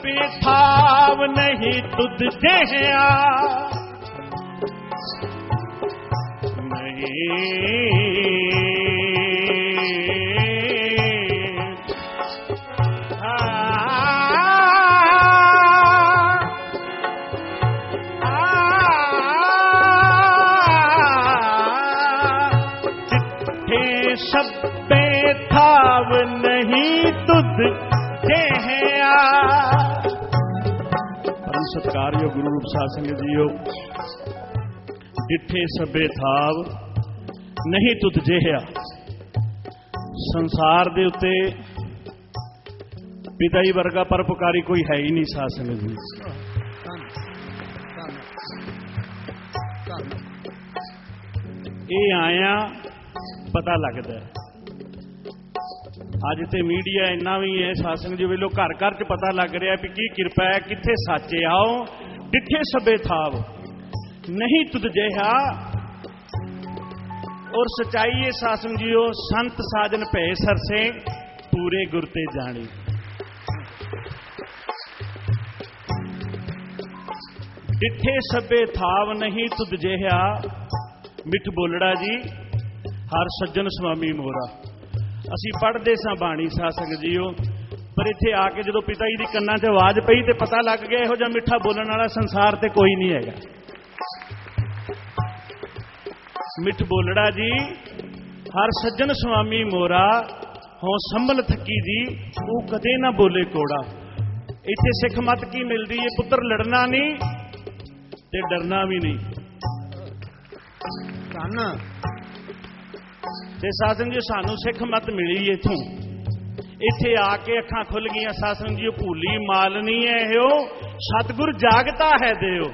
बेठाव नहीं तुझ जहिया सब्बे थाव नहीं तुझ जहिया। परम सत्कारयोग गुरु रूप साध संगत जीओ, डिठे सब्बे थाव नहीं तुझ जहिया। संसार दे उत्ते पिता जी वर्गा परोपकारी कोई है ही नहीं साध संगत जी। ये आया पता लगता है। अज तो मीडिया इन्ना भी है सासंग जी वेलो घर घर च पता लग रहा है कि कृपा है किथे साचे आओ डिठे सब्बे थाव नहीं तुझ जहिया। और सच्चाई है सासंग जीओ, संत साजन भय सरसे पूरे गुरते जानी। डिठे सब्बे थाव नहीं तुझ जहिया। मिठ बोलड़ा जी हर सज्जन स्वामी मोरा। असी पढ़ते सा बाणी साध संगत जीओ, पर इत्थे आके जो पिता जी की कन्ना च आवाज पई तो पता लग गया इहो जिहा मिठा बोलने वाला संसार ते कोई नहीं हैगा। मिठ बोलड़ा जी हर सज्जन स्वामी मोरा, हों संभल थकी जी वो कदे ना बोले कोड़ा। इत्थे सिख मत की मिलती है, पुत्र लड़ना नहीं ते डरना भी नहीं। ते साधन जी सानू सिख मत मिली इथों, इत्थे आके अखां खुल गई साधन जी भूली मालनी है हो सतगुरु जागता है देओ।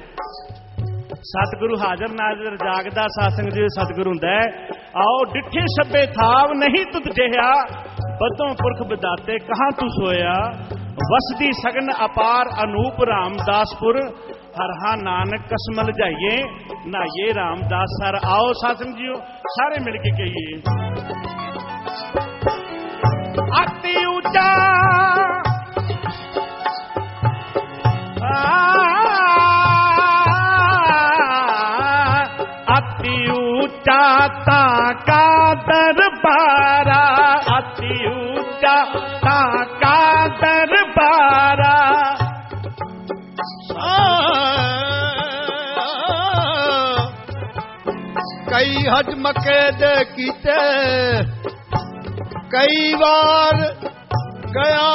सतगुरु हाजर नाजर जागदा साधन जी सतगुरु हुंदा है। आओ डिठे सब्बे थाव नहीं तुझ जहिया। बदों पुरख बिदाते कहां तू सोया। वसदी सगन अपार अनूप रामदासपुर। हरहा नानक कसमल जाइए ना ये रामदास सर। आओ साधन जी सारे मिलके कहिए अति ऊंचा अति ऊंचा ताका दरबारा। अति ऊंचा ताका दरबारा। कई हज मके दे कीते, कई बार गया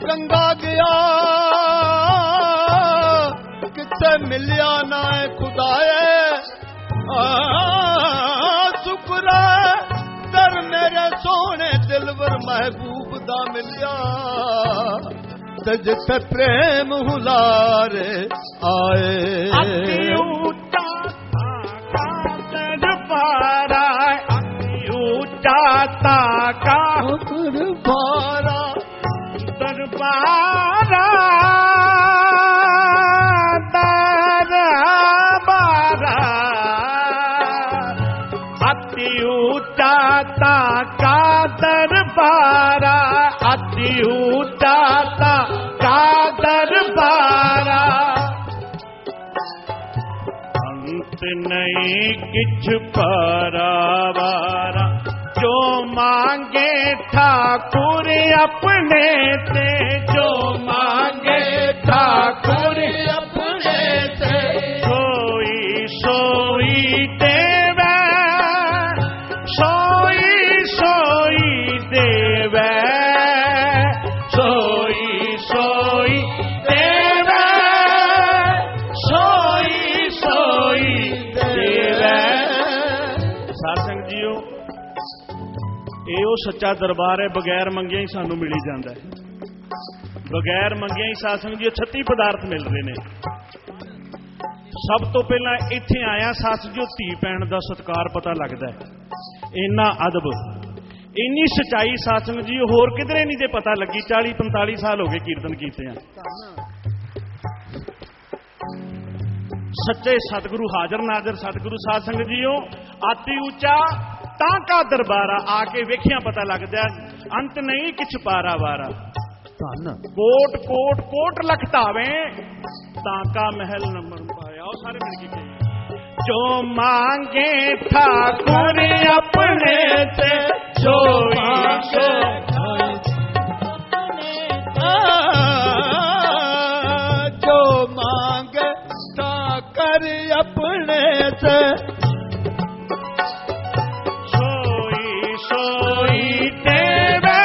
गंगा गया। किथे मिलिया ना खुदाए शुक्र दर मेरे सोने दिलवर महबूब दा मिलिया। जिथे प्रेम हुलारे आए। दरबारा ऊंचा का दरबारा। दरबारा दरबारा अति ऊंचा का दरबारा। अति ऊंचा का दरबारा। नहीं किछ पारावारा जो मांगे ठाकुर अपने से। जो मांगे ठाकुर अपने से सोई सोई देवे। सोई सोई देवे। सोई सोई देवे। सोई सोई ਇਹ सच्चा दरबार है, बगैर मंगिया ही सानू मिली जाता है। बगैर मंगिया ही साध संगत जी 36 पदार्थ मिलते हैं। सब तो पहला इत्थे आया साध संगत जी धी भैन का सत्कार पता लगता है। इन्ना अदब इन्नी सच्चाई साध संगत जी होर किधरे नहीं ते पता लगी। 40-45 साल हो गए कीर्तन कीते हैं। सच्चे सतगुरु हाजर नाजर सतगुरु साध संगत जी अति ऊंचा ताका दरबारा। आके वेखिया पता लगता अंत नहीं किछ पारा वारा। धन कोट कोट कोट लखतावे ताका महल नंबर पाया। और सारे मिल के जो मांगे ठाकुर अपने से जो मांगे जो मांगे ठाकुर अपने से सोई सोई देवे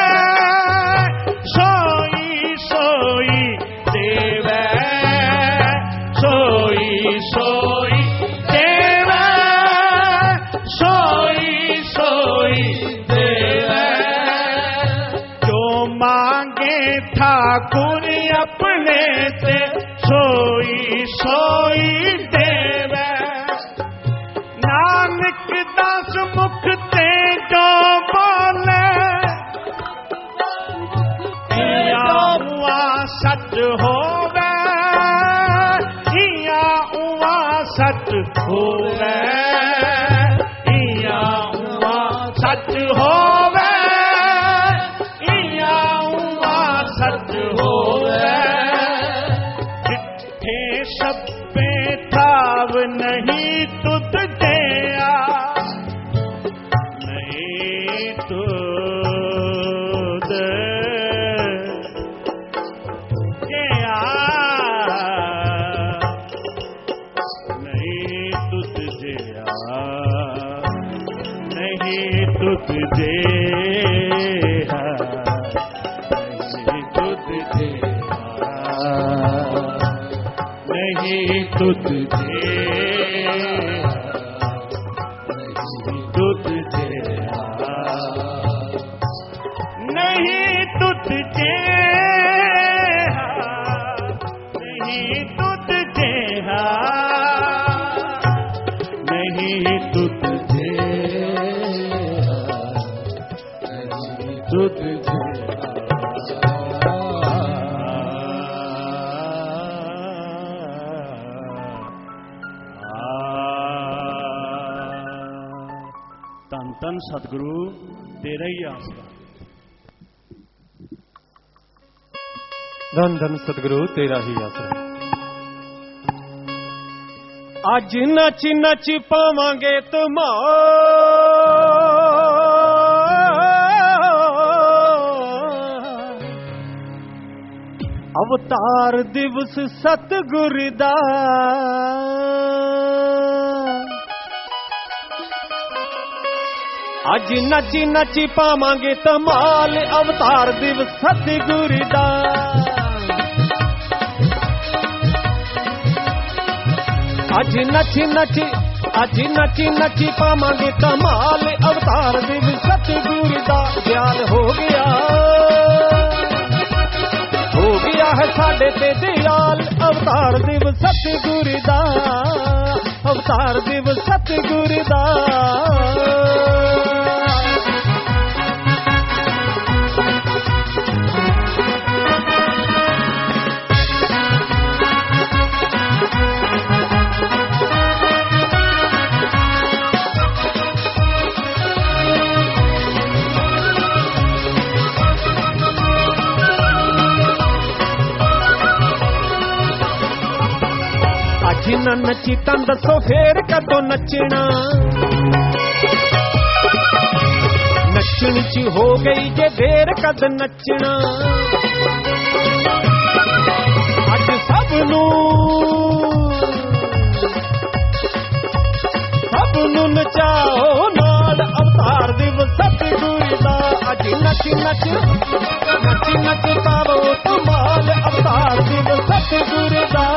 सोई सोई देवे सोई सोई देवे सोई सोई देवे जो मांगे ठाकुर अपने से सोई सोई देवे नानक दास मुख ते जो बोले या हुआ सच होवे या हुआ सच होवे या हुआ सच होवे या हुआ सच होवे जिथे सब्बे थाव नहीं तुझ दया नहीं तुझ दया नहीं तुझ दया नहीं तुझ दया नहीं तुझ दया नहीं तुझ तुझ नहीं तुझ नहीं तुझ नहीं तुझ तुझ तन तन सतगुरु तेरा ही आसरा। धन धन सतगुरु तेरा ही आसरा। अज नच नच पावांगे तुम अवतार दिवस सतगुर दा अज नच नच पावांगे तमाल अवतार दिवस सतगुर दा अज नच नच पावांगे तमाल अवतार दिवस सतगुर दा दयाल हो गया है साडे ते दयाल अवतार दिवस सतगुर दा अवतार दिवस सतगुर दा जिन्ना नची तां दसो फेर कदों नचना नचण च हो गई जे देर कद नचना अज सबनू नचाओ नाल अवतार दिवस सतगुर दा अज नच नच पावो धमाल अवतार दिवस सतगुर दा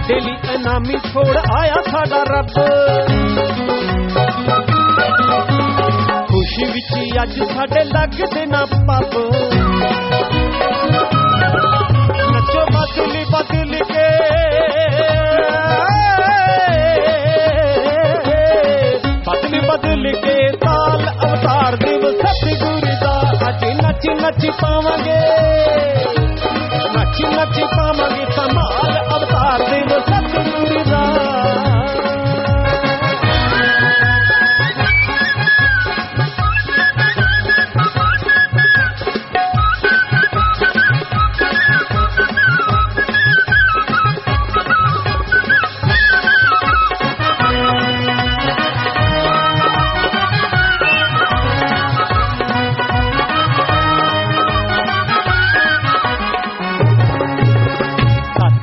डेली इनामी छोड़ आया साडा रब खुश खुशी विच अज साडे लगदे ना पब नचो बदल बदल के बदल बदल के साल अवतार दिवस सतगुरु दा अज नच नच पावांगे नच नच पावांगे संभाल अवतार दिवस सतगुरु दा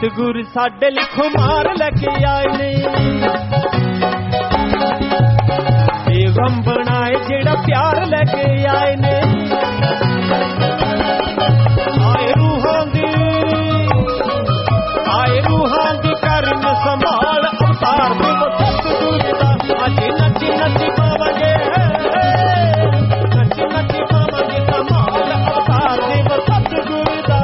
सतगुरु साडे लिखो मार लेके आए ने बेगम बनाए जेड़ा प्यार लेके आए ने आए रूहां दी करन संभाल अवतार दिवस सतगुरु दा अज नच नच पावांगे नच नच पावांगे संभाल अवतार दिवस सतगुरु दा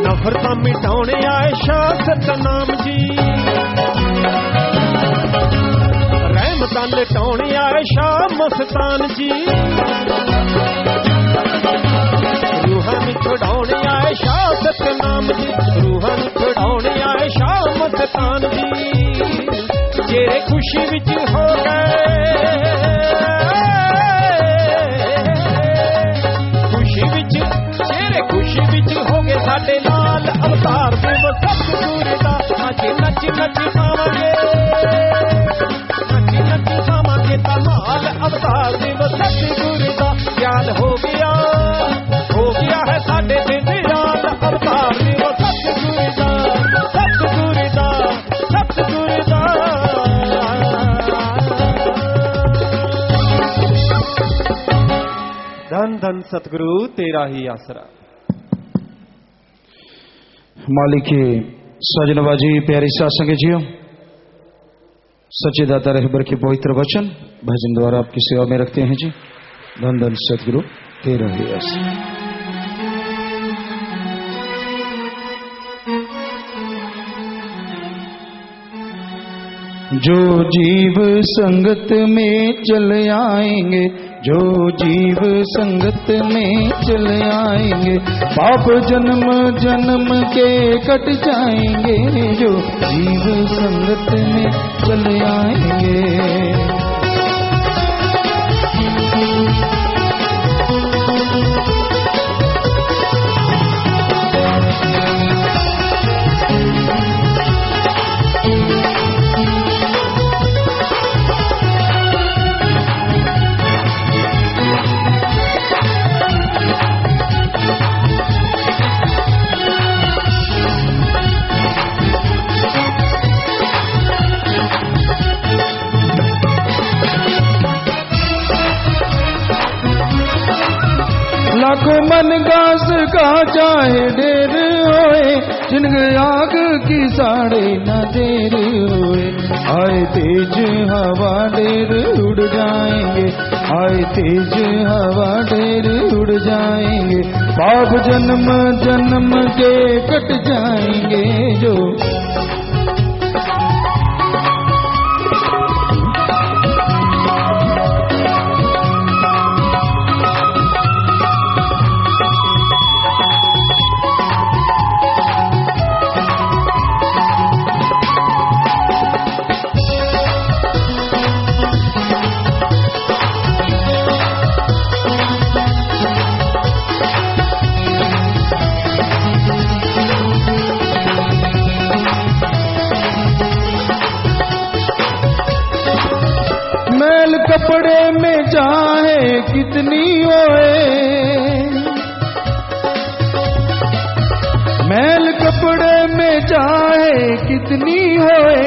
नफरतां मिटाउणे आए शाह सतनाम जी रहमतां लटाउणे आए शाह मस्तान जी रूहां नूं छुड़ाउणे आए शाह सतनाम जी रूहां नूं छुड़ाउणे आए शाह मस्तान जी जेरे खुशी विच हो गए खुशी विच जेरे खुशी विच हो गए साडे लाल अवतार दिवस सतगुरु दा अज नच नच पावांगे नच नच पावांगे धमाल अवतार दिवस सतगुरु दा याद हो गया है साडे दिन याद अवतार दिवस सतगुरु दा सतगुरु दा सतगुरु दा धन धन सतगुरु तेरा ही आसरा। मालिक सजनबाजी प्यारी सासंग जियो सच्चे दाता रहबर के पवित्र वचन भजन द्वारा आपकी सेवा में रखते हैं जी। धन धन सतगुरु तेरा ही आसरा। जो जीव संगत में चल आएंगे जो जीव संगत में चल आएंगे पाप जन्म जन्म के कट जाएंगे जो जीव संगत में चल आएंगे। लाखों मन घास का चाहे ढेर होए जिनके आग की साड़े न देर होए आए तेज हवा ढेर उड़ जाएंगे आए तेज हवा ढेर उड़ जाएंगे पाप जन्म जन्म के कट जाएंगे जो कितनी होए, मैल कपड़े में चाहे कितनी होए,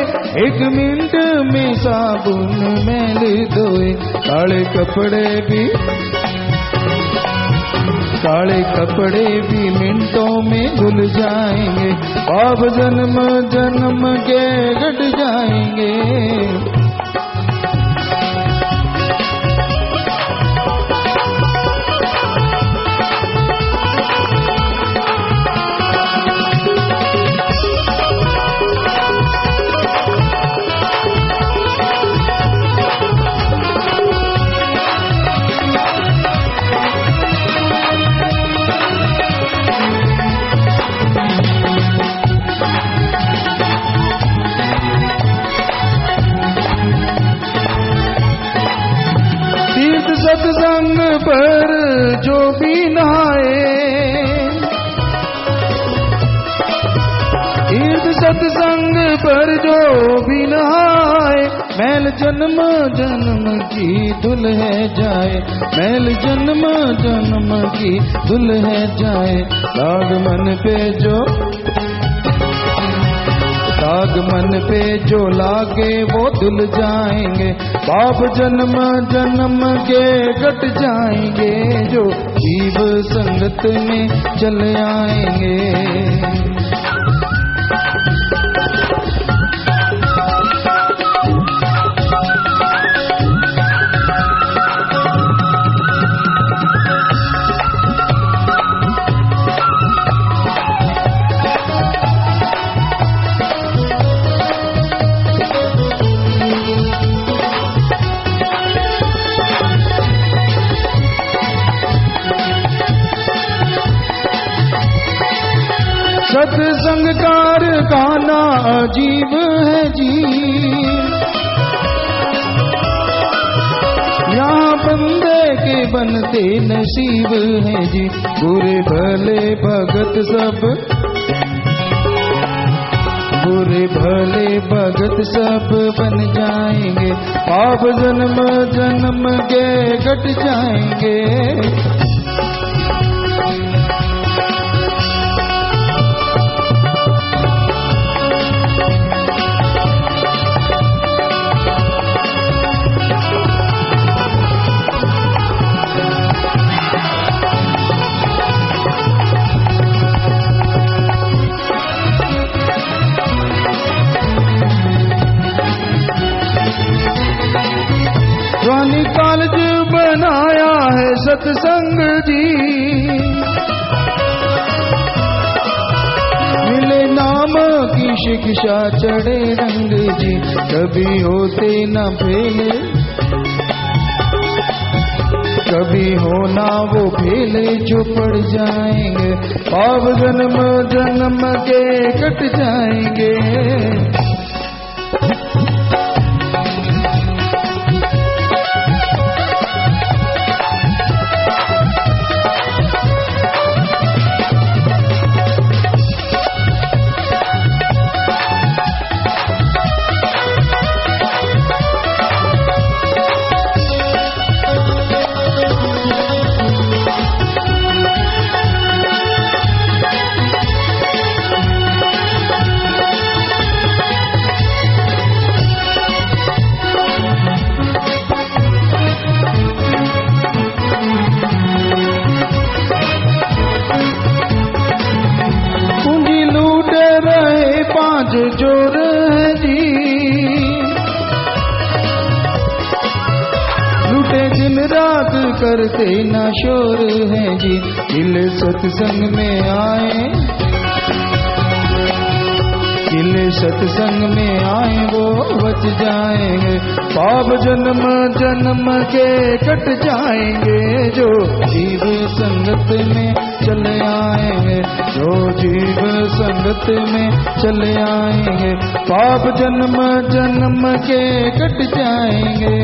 1 मिनट में साबुन मैल धोए। काले कपड़े भी मिनटों में धुल जाएंगे, पाप जन्म जन्म के घट जाएंगे। सत्संग पर जो भी नहाए, तीर्थ सत्संग पर जो भी नहाए, मैल जन्म जन्म की धुल है जाए, मैल जन्म जन्म की धुल है जाए। दाग मन पे जो लागे वो धुल जाएंगे, पाप जन्म जन्म के कट जाएंगे, जो जीव संगत में चले आएंगे। सत्संग कारखाना अजीब है जी, यहाँ बंदे के बनते नसीब है जी। बुरे भले भगत सब बन जाएंगे, पाप जन्म जन्म के कट जाएंगे। स्वामी कॉलेज बनाया है सत्संग जी, मिले नाम की शिक्षा चढ़े रंग जी। कभी होते न फेले, कभी होना वो फेले जो पड़ जाएंगे, पाप जन्म जन्म के कट जाएंगे। जोर है जी, लूटे दिन रात करते ना शोर है जी। दिल सत्संग में आए, दिल सत्संग में आए वो बच जाएंगे, पाप जन्म जन्म के कट जाएंगे। जो जीव संगत में चले आएंगे, जो जीव संगत में चले आएंगे, पाप जन्म जन्म के कट जाएंगे।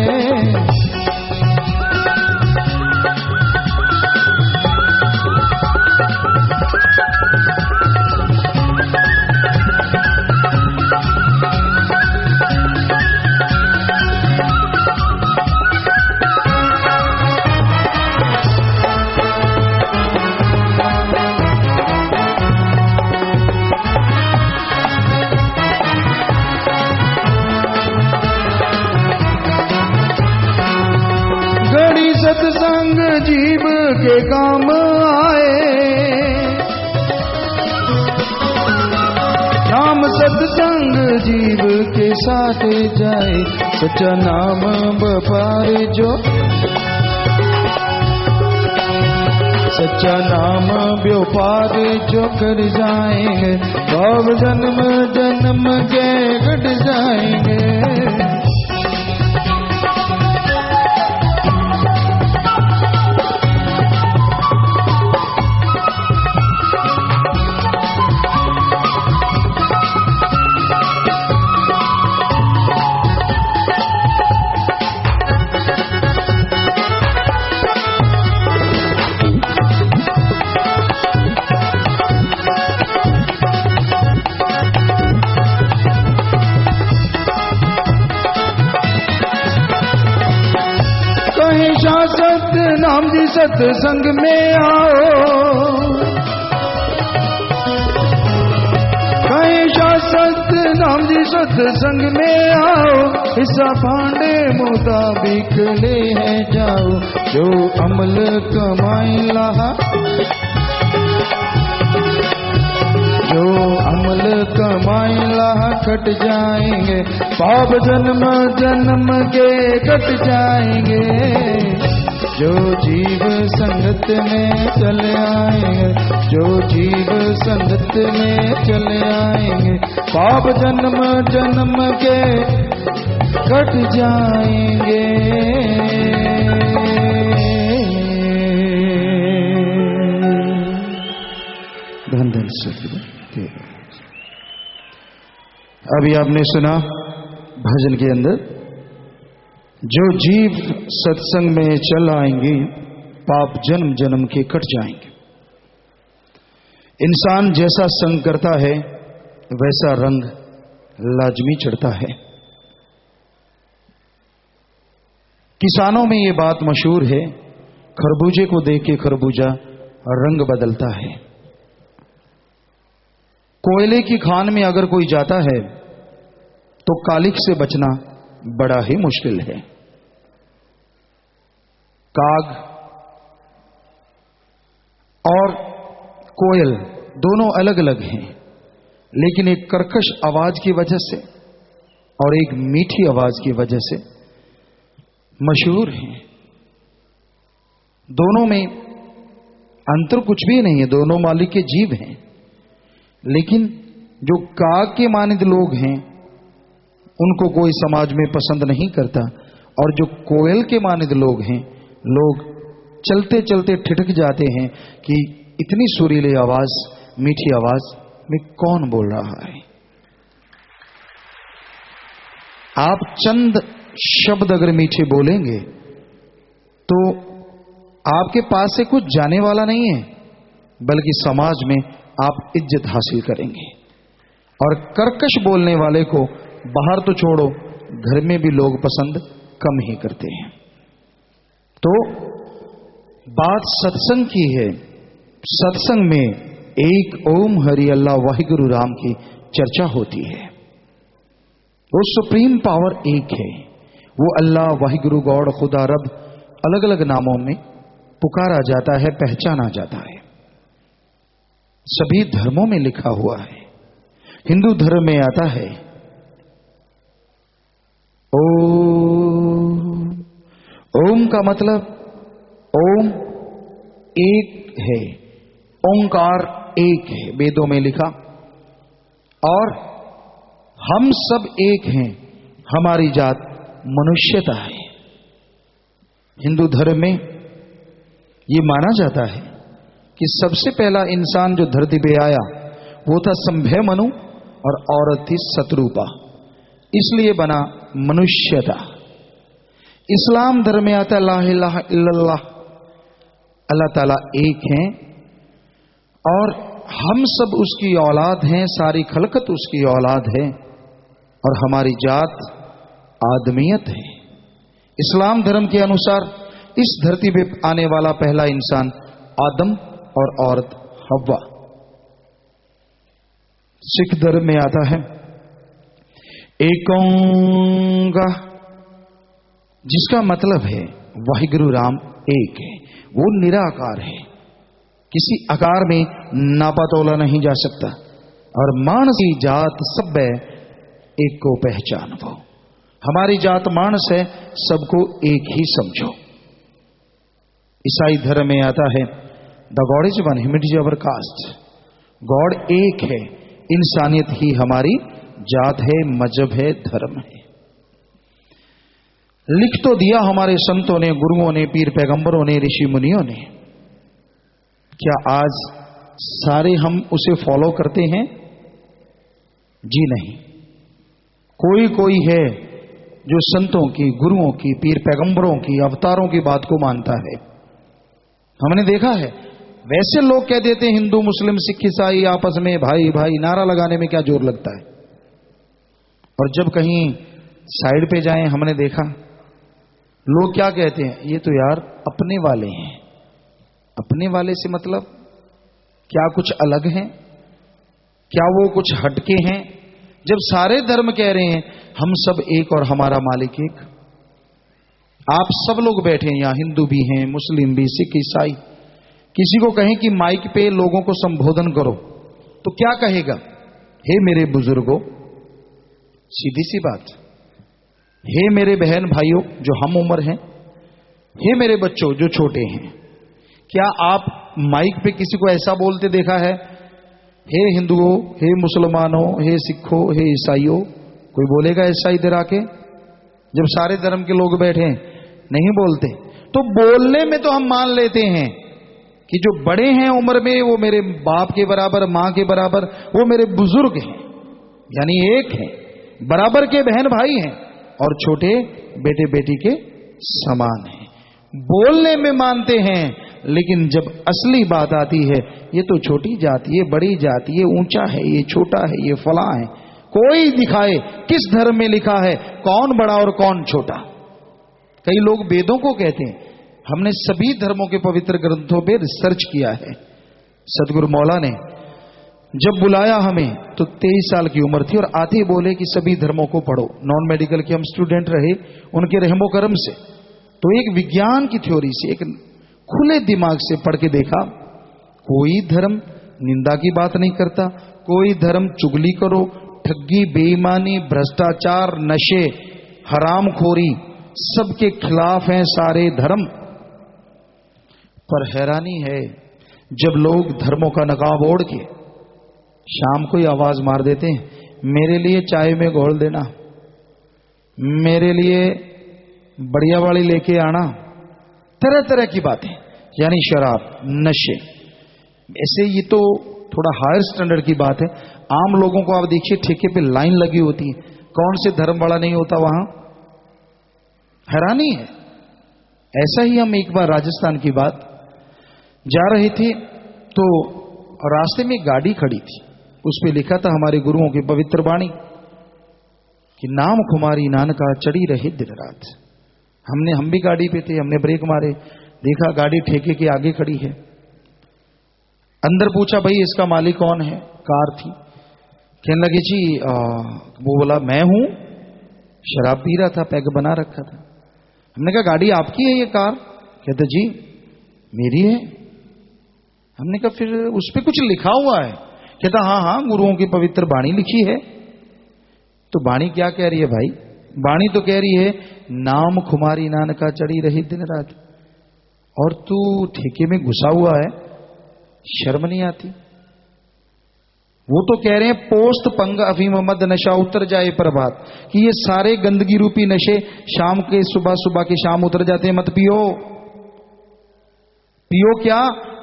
सत्संग जीव के काम आए, नाम सत्संग जीव के साथ जाए, सच्चा नाम व्यापार जो, सच्चा नाम व्यापार जो कर जाएंगे, भव जन्म जन्म के कट जाएंगे। नाम जी सत्संग में आओ, कहीं सत नाम जी सत्संग में आओ, हिस्सा पांडे मुताबिक ले है जाओ, जो अमल कमाई लहा, जो अमल कमाई लहा कट जाएंगे, पाप जन्म जन्म के कट जाएंगे। जो जीव संगत में चले आएंगे, जो जीव संगत में चले आएंगे, पाप जन्म जन्म के कट जाएंगे। धन धन सतगुरु। अभी आपने सुना भजन के अंदर, जो जीव सत्संग में चल आएंगे, पाप जन्म जन्म के कट जाएंगे। इंसान जैसा संग करता है वैसा रंग लाजमी चढ़ता है। किसानों में ये बात मशहूर है, खरबूजे को देख के खरबूजा रंग बदलता है। कोयले की खान में अगर कोई जाता है तो कालिख से बचना बड़ा ही मुश्किल है। काग और कोयल दोनों अलग अलग हैं, लेकिन एक कर्कश आवाज की वजह से और एक मीठी आवाज की वजह से मशहूर हैं। दोनों में अंतर कुछ भी नहीं है, दोनों मालिक के जीव हैं। लेकिन जो काग के मानिंद लोग हैं उनको कोई समाज में पसंद नहीं करता, और जो कोयल के मानिंद लोग हैं, लोग चलते चलते ठिठक जाते हैं कि इतनी सुरीली आवाज, मीठी आवाज में कौन बोल रहा है। आप चंद शब्द अगर मीठे बोलेंगे तो आपके पास से कुछ जाने वाला नहीं है, बल्कि समाज में आप इज्जत हासिल करेंगे। और कर्कश बोलने वाले को बाहर तो छोड़ो, घर में भी लोग पसंद कम ही करते हैं। तो बात सत्संग की है। सत्संग में एक ओम हरि अल्लाह वाहिगुरु राम की चर्चा होती है। वो सुप्रीम पावर एक है, वो अल्लाह वाहिगुरु गॉड खुदा रब अलग अलग नामों में पुकारा जाता है, पहचाना जाता है। सभी धर्मों में लिखा हुआ है। हिंदू धर्म में आता है ओम का मतलब ओम एक है, ओंकार एक है, वेदों में लिखा। और हम सब एक हैं, हमारी जात मनुष्यता है। हिंदू धर्म में यह माना जाता है कि सबसे पहला इंसान जो धरती पे आया वो था संभय मनु और औरत थी शत्रुपा, इसलिए बना मनुष्यता। इस्लाम धर्म में आता ला इलाहा इल्लल्लाह, अल्लाह ताला एक हैं और हम सब उसकी औलाद हैं, सारी खलकत उसकी औलाद है और हमारी जात आदमियत है। इस्लाम धर्म के अनुसार इस धरती पे आने वाला पहला इंसान आदम और औरत हव्वा। सिख धर्म में आता है एकोंगा, जिसका मतलब है वाहिगुरु राम एक है, वो निराकार है, किसी आकार में नापा तोला नहीं जा सकता। और मानस की जात सब है, एक को पहचान वो। हमारी जात मानस है, सबको एक ही समझो। ईसाई धर्म में आता है the God is one, humanity is our caste. God एक है, इंसानियत ही हमारी जात है, मजहब है, धर्म है। लिख तो दिया हमारे संतों ने, गुरुओं ने, पीर पैगंबरों ने, ऋषि मुनियों ने। क्या आज सारे हम उसे फॉलो करते हैं? जी नहीं। कोई कोई है जो संतों की, गुरुओं की, पीर पैगंबरों की, अवतारों की बात को मानता है। हमने देखा है। वैसे लोग कह देते हैं हिंदू मुस्लिम सिख ईसाई आपस में भाई भाई, नारा लगाने में क्या जोर लगता है। और जब कहीं साइड पे जाएं, हमने देखा लोग क्या कहते हैं, ये तो यार अपने वाले हैं। अपने वाले से मतलब क्या कुछ अलग हैं? क्या वो कुछ हटके हैं? जब सारे धर्म कह रहे हैं हम सब एक और हमारा मालिक एक। आप सब लोग बैठे हैं यहां, हिंदू भी हैं, मुस्लिम भी, सिख, ईसाई। किसी को कहें कि माइक पे लोगों को संबोधन करो तो क्या कहेगा? हे मेरे बुजुर्गों, सीधी सी बात। हे मेरे बहन भाइयों जो हम उम्र हैं, हे मेरे बच्चों जो छोटे हैं। क्या आप माइक पे किसी को ऐसा बोलते देखा है? हे हिंदुओं, हे मुसलमानों, हे सिखों, हे ईसाइयों? कोई बोलेगा ऐसा इधर आके? जब सारे धर्म के लोग बैठे हैं, नहीं बोलते। तो बोलने में तो हम मान लेते हैं कि जो बड़े हैं उम्र में, वो मेरे बाप के बराबर, मां के बराबर, वो मेरे बुजुर्ग हैं, यानी एक हैं, बराबर के बहन भाई हैं, और छोटे बेटे बेटी के समान हैं। बोलने में मानते हैं, लेकिन जब असली बात आती है, ये तो छोटी जाति, ये बड़ी जाति, ये ऊंचा है, ये छोटा है, ये फला है, कोई दिखाए किस धर्म में लिखा है कौन बड़ा और कौन छोटा। कई लोग वेदों को कहते हैं। हमने सभी धर्मों के पवित्र ग्रंथों पे रिसर्च किया है। सदगुरु मौला ने जब बुलाया हमें तो 23 साल की उम्र थी, और आते ही बोले कि सभी धर्मों को पढ़ो। नॉन मेडिकल के हम स्टूडेंट रहे, उनके रहमो करम से तो एक विज्ञान की थ्योरी से, एक खुले दिमाग से पढ़ के देखा, कोई धर्म निंदा की बात नहीं करता, कोई धर्म चुगली करो, ठगी, बेईमानी, भ्रष्टाचार, नशे, हरामखोरी, सबके खिलाफ हैं सारे धर्म। पर हैरानी है, जब लोग धर्मों का नकाब ओढ़ के शाम को ही आवाज मार देते हैं, मेरे लिए चाय में घोल देना, मेरे लिए बढ़िया वाली लेके आना, तरह तरह की बातें, यानी शराब, नशे। ऐसे ये तो थोड़ा हायर स्टैंडर्ड की बात है। आम लोगों को आप देखिए, ठेके पे लाइन लगी होती है, कौन से धर्म वाला नहीं होता वहां? हैरानी है। ऐसा ही हम एक बार राजस्थान की बात जा रहे थे, तो रास्ते में गाड़ी खड़ी थी, उस पे लिखा था हमारे गुरुओं की पवित्र वाणी कि नाम खुमारी नानका चढ़ी रहे दिन रात। हम भी गाड़ी पे थे, हमने ब्रेक मारे, देखा गाड़ी ठेके के आगे खड़ी है। अंदर पूछा, भाई इसका मालिक कौन है? कार थी। कहने लगे जी वो बोला मैं हूं, शराब पी रहा था, पैग बना रखा था। हमने कहा गाड़ी आपकी है ये कार? कहते जी मेरी है। हमने कहा फिर उस पे कुछ लिखा हुआ है? कहता हाँ हाँ, गुरुओं की पवित्र वाणी लिखी है। तो वाणी क्या कह रही है भाई? वाणी तो कह रही है नाम खुमारी नानका चढ़ी रही दिन रात, और तू ठेके में घुसा हुआ है, शर्म नहीं आती? वो तो कह रहे हैं पोस्त पंग अफीम मद नशा उतर जाए प्रभात, कि ये सारे गंदगी रूपी नशे शाम के सुबह, सुबह के शाम उतर जाते हैं, मत पियो। पियो क्या?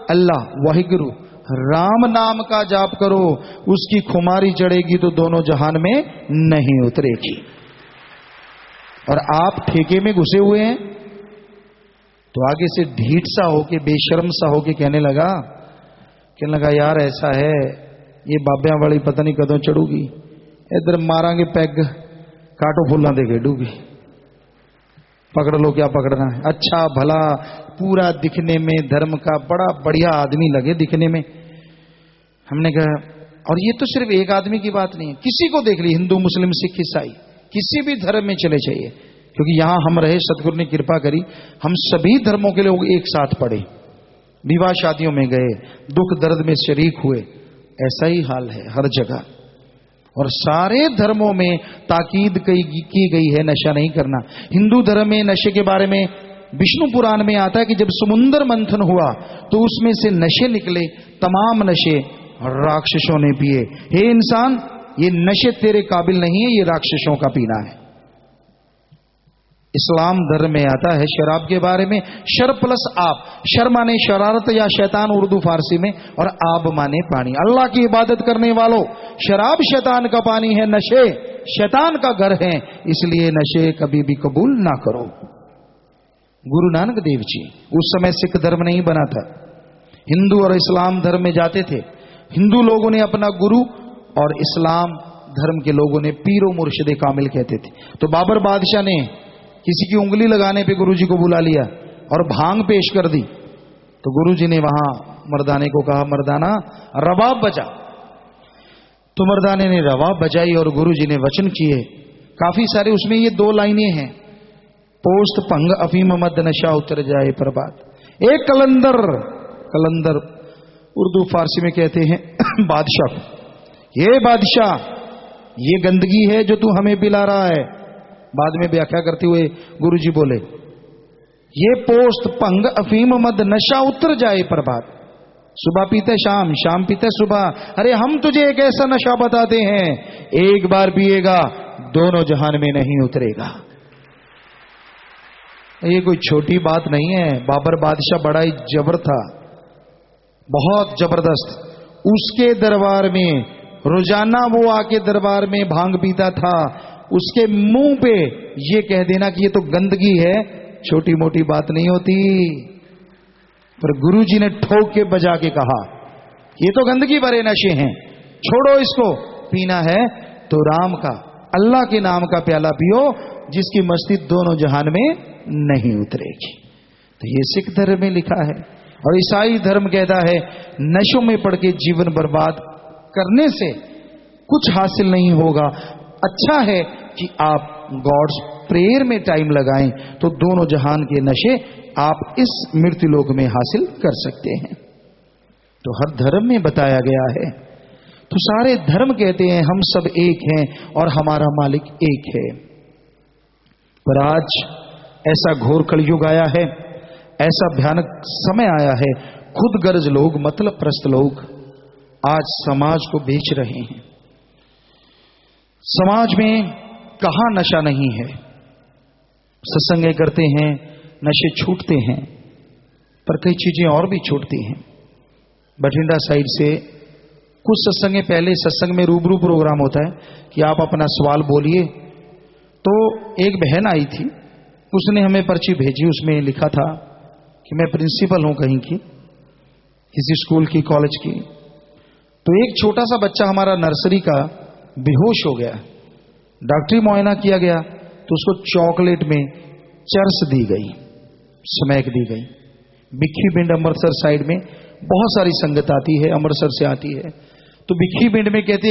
अल्लाह वाहिगुरु राम नाम का जाप करो, उसकी खुमारी चढ़ेगी तो दोनों जहान में नहीं उतरेगी। और आप ठेके में घुसे हुए हैं। तो आगे से ढीठ सा होके, बेशर्म सा होके कहने लगा यार ऐसा है, ये बाबिया वाली पता नहीं कदों चढ़ूगी, इधर मारांगे पैग, काटो फुल्ला दे खेडूगी, पकड़ लो क्या पकड़ना है। अच्छा भला पूरा दिखने में धर्म का बड़ा बढ़िया आदमी लगे दिखने में। हमने कहा, और ये तो सिर्फ एक आदमी की बात नहीं है, किसी को देख ली, हिंदू मुस्लिम सिख ईसाई, किसी भी धर्म में चले जाइए, क्योंकि यहां हम रहे, सदगुरु ने कृपा करी, हम सभी धर्मों के लोग एक साथ पढ़े, विवाह शादियों में गए, दुख दर्द में शरीक हुए। ऐसा ही हाल है हर जगह, और सारे धर्मों में ताकीद की गई है नशा नहीं करना। हिंदू धर्म में नशे के बारे में विष्णु पुराण में आता है कि जब समुद्र मंथन हुआ तो उसमें से नशे निकले, तमाम नशे राक्षसों ने पिए। हे इंसान, ये नशे तेरे काबिल नहीं है, ये राक्षसों का पीना है। इस्लाम धर्म में आता है शराब के बारे में, शर प्लस आप, शर माने शरारत या शैतान उर्दू फारसी में, और आब माने पानी। अल्लाह की इबादत करने वालों, शराब शैतान का पानी है, नशे शैतान का घर है, इसलिए नशे कभी भी कबूल ना करो। गुरु नानक देव जी उस समय सिख धर्म नहीं बना था, हिंदू और इस्लाम धर्म में जाते थे। हिंदू लोगों ने अपना गुरु और इस्लाम धर्म के लोगों ने पीरो मुर्शिदे कामिल कहते थे। तो बाबर बादशाह ने किसी की उंगली लगाने पे गुरुजी को बुला लिया और भांग पेश कर दी, तो गुरुजी ने वहां मर्दाने को कहा, मर्दाना रबाब बजा। तो मर्दाने ने रबाब बजाई और गुरुजी ने वचन किए काफी सारे, उसमें ये 2 लाइनें हैं, पोस्त भंग अफीम मद नशा उतर जाए प्रभात। एक कलंदर, कलंदर उर्दू फारसी में कहते हैं बादशाह को, ये बादशाह, ये गंदगी है जो तू हमें पिला रहा है। बाद में व्याख्या करते हुए गुरुजी बोले, ये पोस्त भंग अफीम मद नशा उतर जाए प्रभात। सुबह पीते शाम, शाम पीते सुबह। अरे हम तुझे एक ऐसा नशा बताते हैं, एक बार पिएगा दोनों जहान में नहीं उतरेगा। ये कोई छोटी बात नहीं है। बाबर बादशाह बड़ा ही जबर था, बहुत जबरदस्त। उसके दरबार में रोजाना वो आके दरबार में भांग पीता था, उसके मुंह पे ये कह देना कि ये तो गंदगी है, छोटी मोटी बात नहीं होती। पर गुरुजी ने ठोक के बजा के कहा, ये तो गंदगी भरे नशे हैं, छोड़ो इसको। पीना है तो राम का, अल्लाह के नाम का प्याला पियो, जिसकी मस्ती दोनों जहान में नहीं उतरेगी। तो ये सिख धर्म में लिखा है। और ईसाई धर्म कहता है नशों में पड़ के जीवन बर्बाद करने से कुछ हासिल नहीं होगा, अच्छा है कि आप गॉड्स प्रेयर में टाइम लगाएं, तो दोनों जहान के नशे आप इस मृत्युलोक में हासिल कर सकते हैं। तो हर धर्म में बताया गया है। तो सारे धर्म कहते हैं हम सब एक हैं और हमारा मालिक एक है। पर आज ऐसा घोर कलयुग आया है, ऐसा भयानक समय आया है, खुद गर्ज लोग, मतलब प्रस्त लोग आज समाज को बेच रहे हैं। समाज में कहां नशा नहीं है। सत्संग करते हैं, नशे छूटते हैं, पर कई चीजें और भी छूटती हैं। बठिंडा साइड से कुछ सत्संग पहले, सत्संग में रूबरू प्रोग्राम होता है कि आप अपना सवाल बोलिए। तो एक बहन आई थी, उसने हमें पर्ची भेजी, उसमें लिखा था कि मैं प्रिंसिपल हूं कहीं की, किसी स्कूल की, कॉलेज की। तो एक छोटा सा बच्चा हमारा नर्सरी का बेहोश हो गया, डॉक्टरी मुआयना किया गया तो उसको चॉकलेट में चर्स दी गई, स्मैक दी गई। भिक्खी बिंड अमृतसर साइड में बहुत सारी संगत आती है, अमृतसर से आती है। तो भिक्खी बिंड में कहते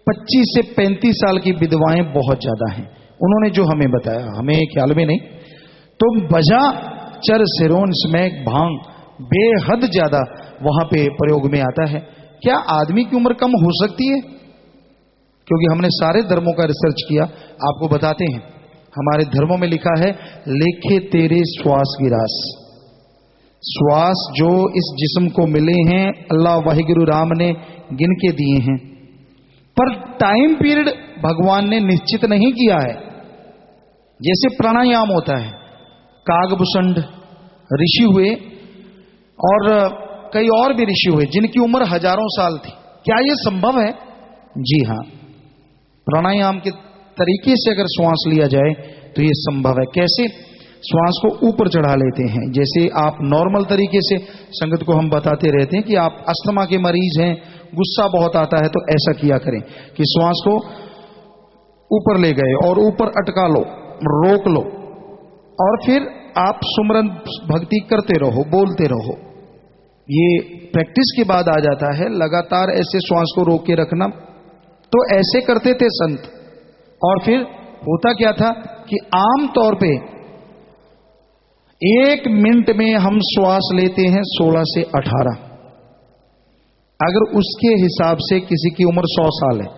25 से 35 साल की विधवाएं बहुत ज्यादा हैं। उन्होंने जो हमें बताया, हमें ख्याल में नहीं, तो बजा चरस, हेरोइन, स्मैक, भांग बेहद ज्यादा वहां पे प्रयोग में आता है। क्या आदमी की उम्र कम हो सकती है? क्योंकि हमने सारे धर्मों का रिसर्च किया, आपको बताते हैं। हमारे धर्मों में लिखा है, लेखे तेरे श्वास की रास। श्वास जो इस जिस्म को मिले हैं, अल्लाह वाहिगुरु राम ने गिन के दिए हैं, पर टाइम पीरियड भगवान ने निश्चित नहीं किया है। जैसे प्राणायाम होता है, कागभूषण ऋषि हुए और कई और भी ऋषि हुए जिनकी उम्र हजारों साल थी। क्या यह संभव है? जी हां, प्राणायाम के तरीके से अगर श्वास लिया जाए तो यह संभव है। कैसे? श्वास को ऊपर चढ़ा लेते हैं। जैसे आप नॉर्मल तरीके से, संगत को हम बताते रहते हैं कि आप अस्थमा के मरीज हैं, गुस्सा बहुत आता है, तो ऐसा किया करें कि श्वास को ऊपर ले गए और ऊपर अटका लो, रोक लो, और फिर आप सुमरन भक्ति करते रहो, बोलते रहो। ये प्रैक्टिस के बाद आ जाता है। लगातार ऐसे श्वास को रोक के रखना, तो ऐसे करते थे संत। और फिर होता क्या था कि आम तौर पे 1 मिनट में हम श्वास लेते हैं 16 से 18। अगर उसके हिसाब से किसी की उम्र 100 साल है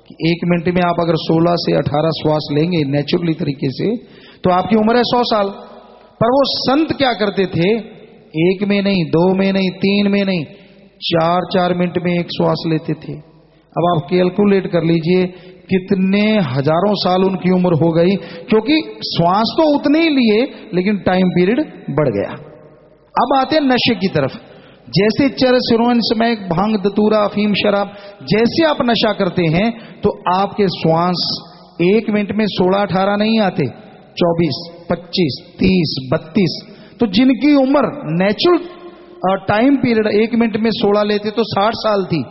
कि 1 मिनट में आप अगर 16 से 18 श्वास लेंगे नेचुरली तरीके से, तो आपकी उम्र है 100 साल। पर वो संत क्या करते थे, 1 में नहीं, 2 में नहीं, 3 में नहीं, 4-4 मिनट में एक श्वास लेते थे। अब आप कैलकुलेट कर लीजिए कितने हजारों साल उनकी उम्र हो गई, क्योंकि श्वास तो उतने ही लिए लेकिन टाइम पीरियड बढ़ गया। अब आते हैं नशे की तरफ। जैसे चर सिरोन समय भांग धतूरा अफीम शराब, जैसे आप नशा करते हैं तो आपके श्वास 1 मिनट में 16-18 नहीं आते, 24, 25, 30, 32। तो जिनकी उम्र नेचुरल टाइम पीरियड 1 मिनट में 16 लेते तो 60 साल थी,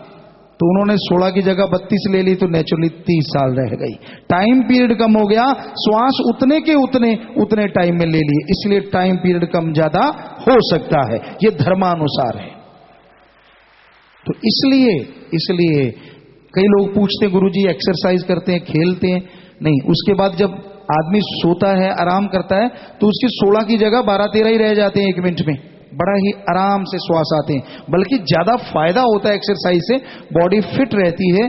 तो उन्होंने 16 की जगह 32 ले ली, तो नेचुरली 30 साल रह गई। टाइम पीरियड कम हो गया, श्वास उतने के उतने टाइम में ले लिए, इसलिए टाइम पीरियड कम ज्यादा हो सकता है, ये धर्मानुसार है। तो इसलिए कई लोग पूछते हैं गुरुजी एक्सरसाइज करते हैं, खेलते हैं? नहीं, उसके बाद जब आदमी सोता है, आराम करता है, तो उसकी 16 की जगह 12-13 ही रह जाते हैं 1 मिनट में। बड़ा ही आराम से श्वास आते हैं, बल्कि ज्यादा फायदा होता है एक्सरसाइज से, बॉडी फिट रहती है,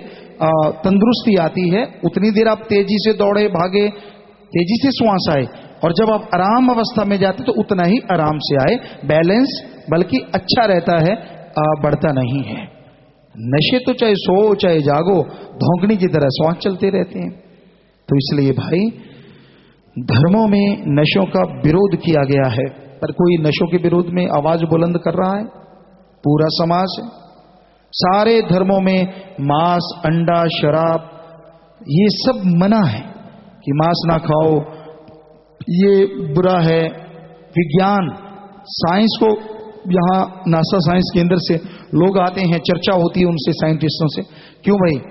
तंदुरुस्ती आती है। उतनी देर आप तेजी से दौड़े भागे, तेजी से श्वास आए, और जब आप आराम अवस्था में जाते तो उतना ही आराम से आए, बैलेंस बल्कि अच्छा रहता है, बढ़ता नहीं है। नशे तो चाहे सो चाहे जागो, धौंकनी की तरह श्वास चलते रहते हैं। तो इसलिए भाई धर्मों में नशों का विरोध किया गया है, पर कोई नशों के विरोध में आवाज बुलंद कर रहा है? पूरा समाज है। सारे धर्मों में मांस, अंडा, शराब, ये सब मना है कि मांस ना खाओ, ये बुरा है। विज्ञान साइंस को, यहां नासा साइंस केंद्र से लोग आते हैं, चर्चा होती है उनसे, साइंटिस्टों से, क्यों भाई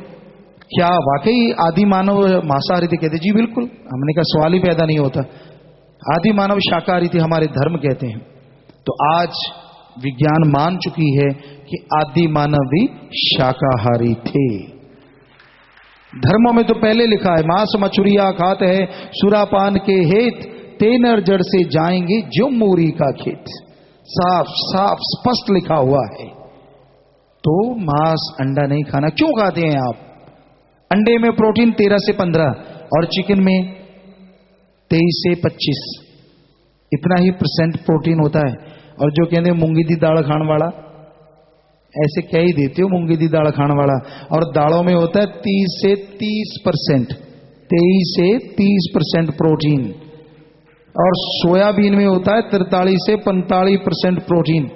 क्या वाकई आदि मानव मांसाहारी थे? कहते जी बिल्कुल। हमने कहा सवाल ही पैदा नहीं होता, आदि मानव शाकाहारी थे, हमारे धर्म कहते हैं। तो आज विज्ञान मान चुकी है कि आदि मानव भी शाकाहारी थे। धर्मों में तो पहले लिखा है, मांस मछुरिया खाते है सुरापान के हेत, तेनर जड़ से जाएंगे जो मूरी का खेत। साफ साफ स्पष्ट लिखा हुआ है। तो मांस अंडा नहीं खाना। क्यों खाते हैं आप? अंडे में प्रोटीन 13 से 15 और चिकन में 23 से 25, इतना ही % प्रोटीन होता है। और जो कहते हैं मूंगी दी दाल खाने वाला, ऐसे क्या ही देते हो मूंगी दी दाल खाने वाला, और दालों में होता है 30 से 30%, 23 से 30% प्रोटीन, और सोयाबीन में होता है 43 से 45% प्रोटीन।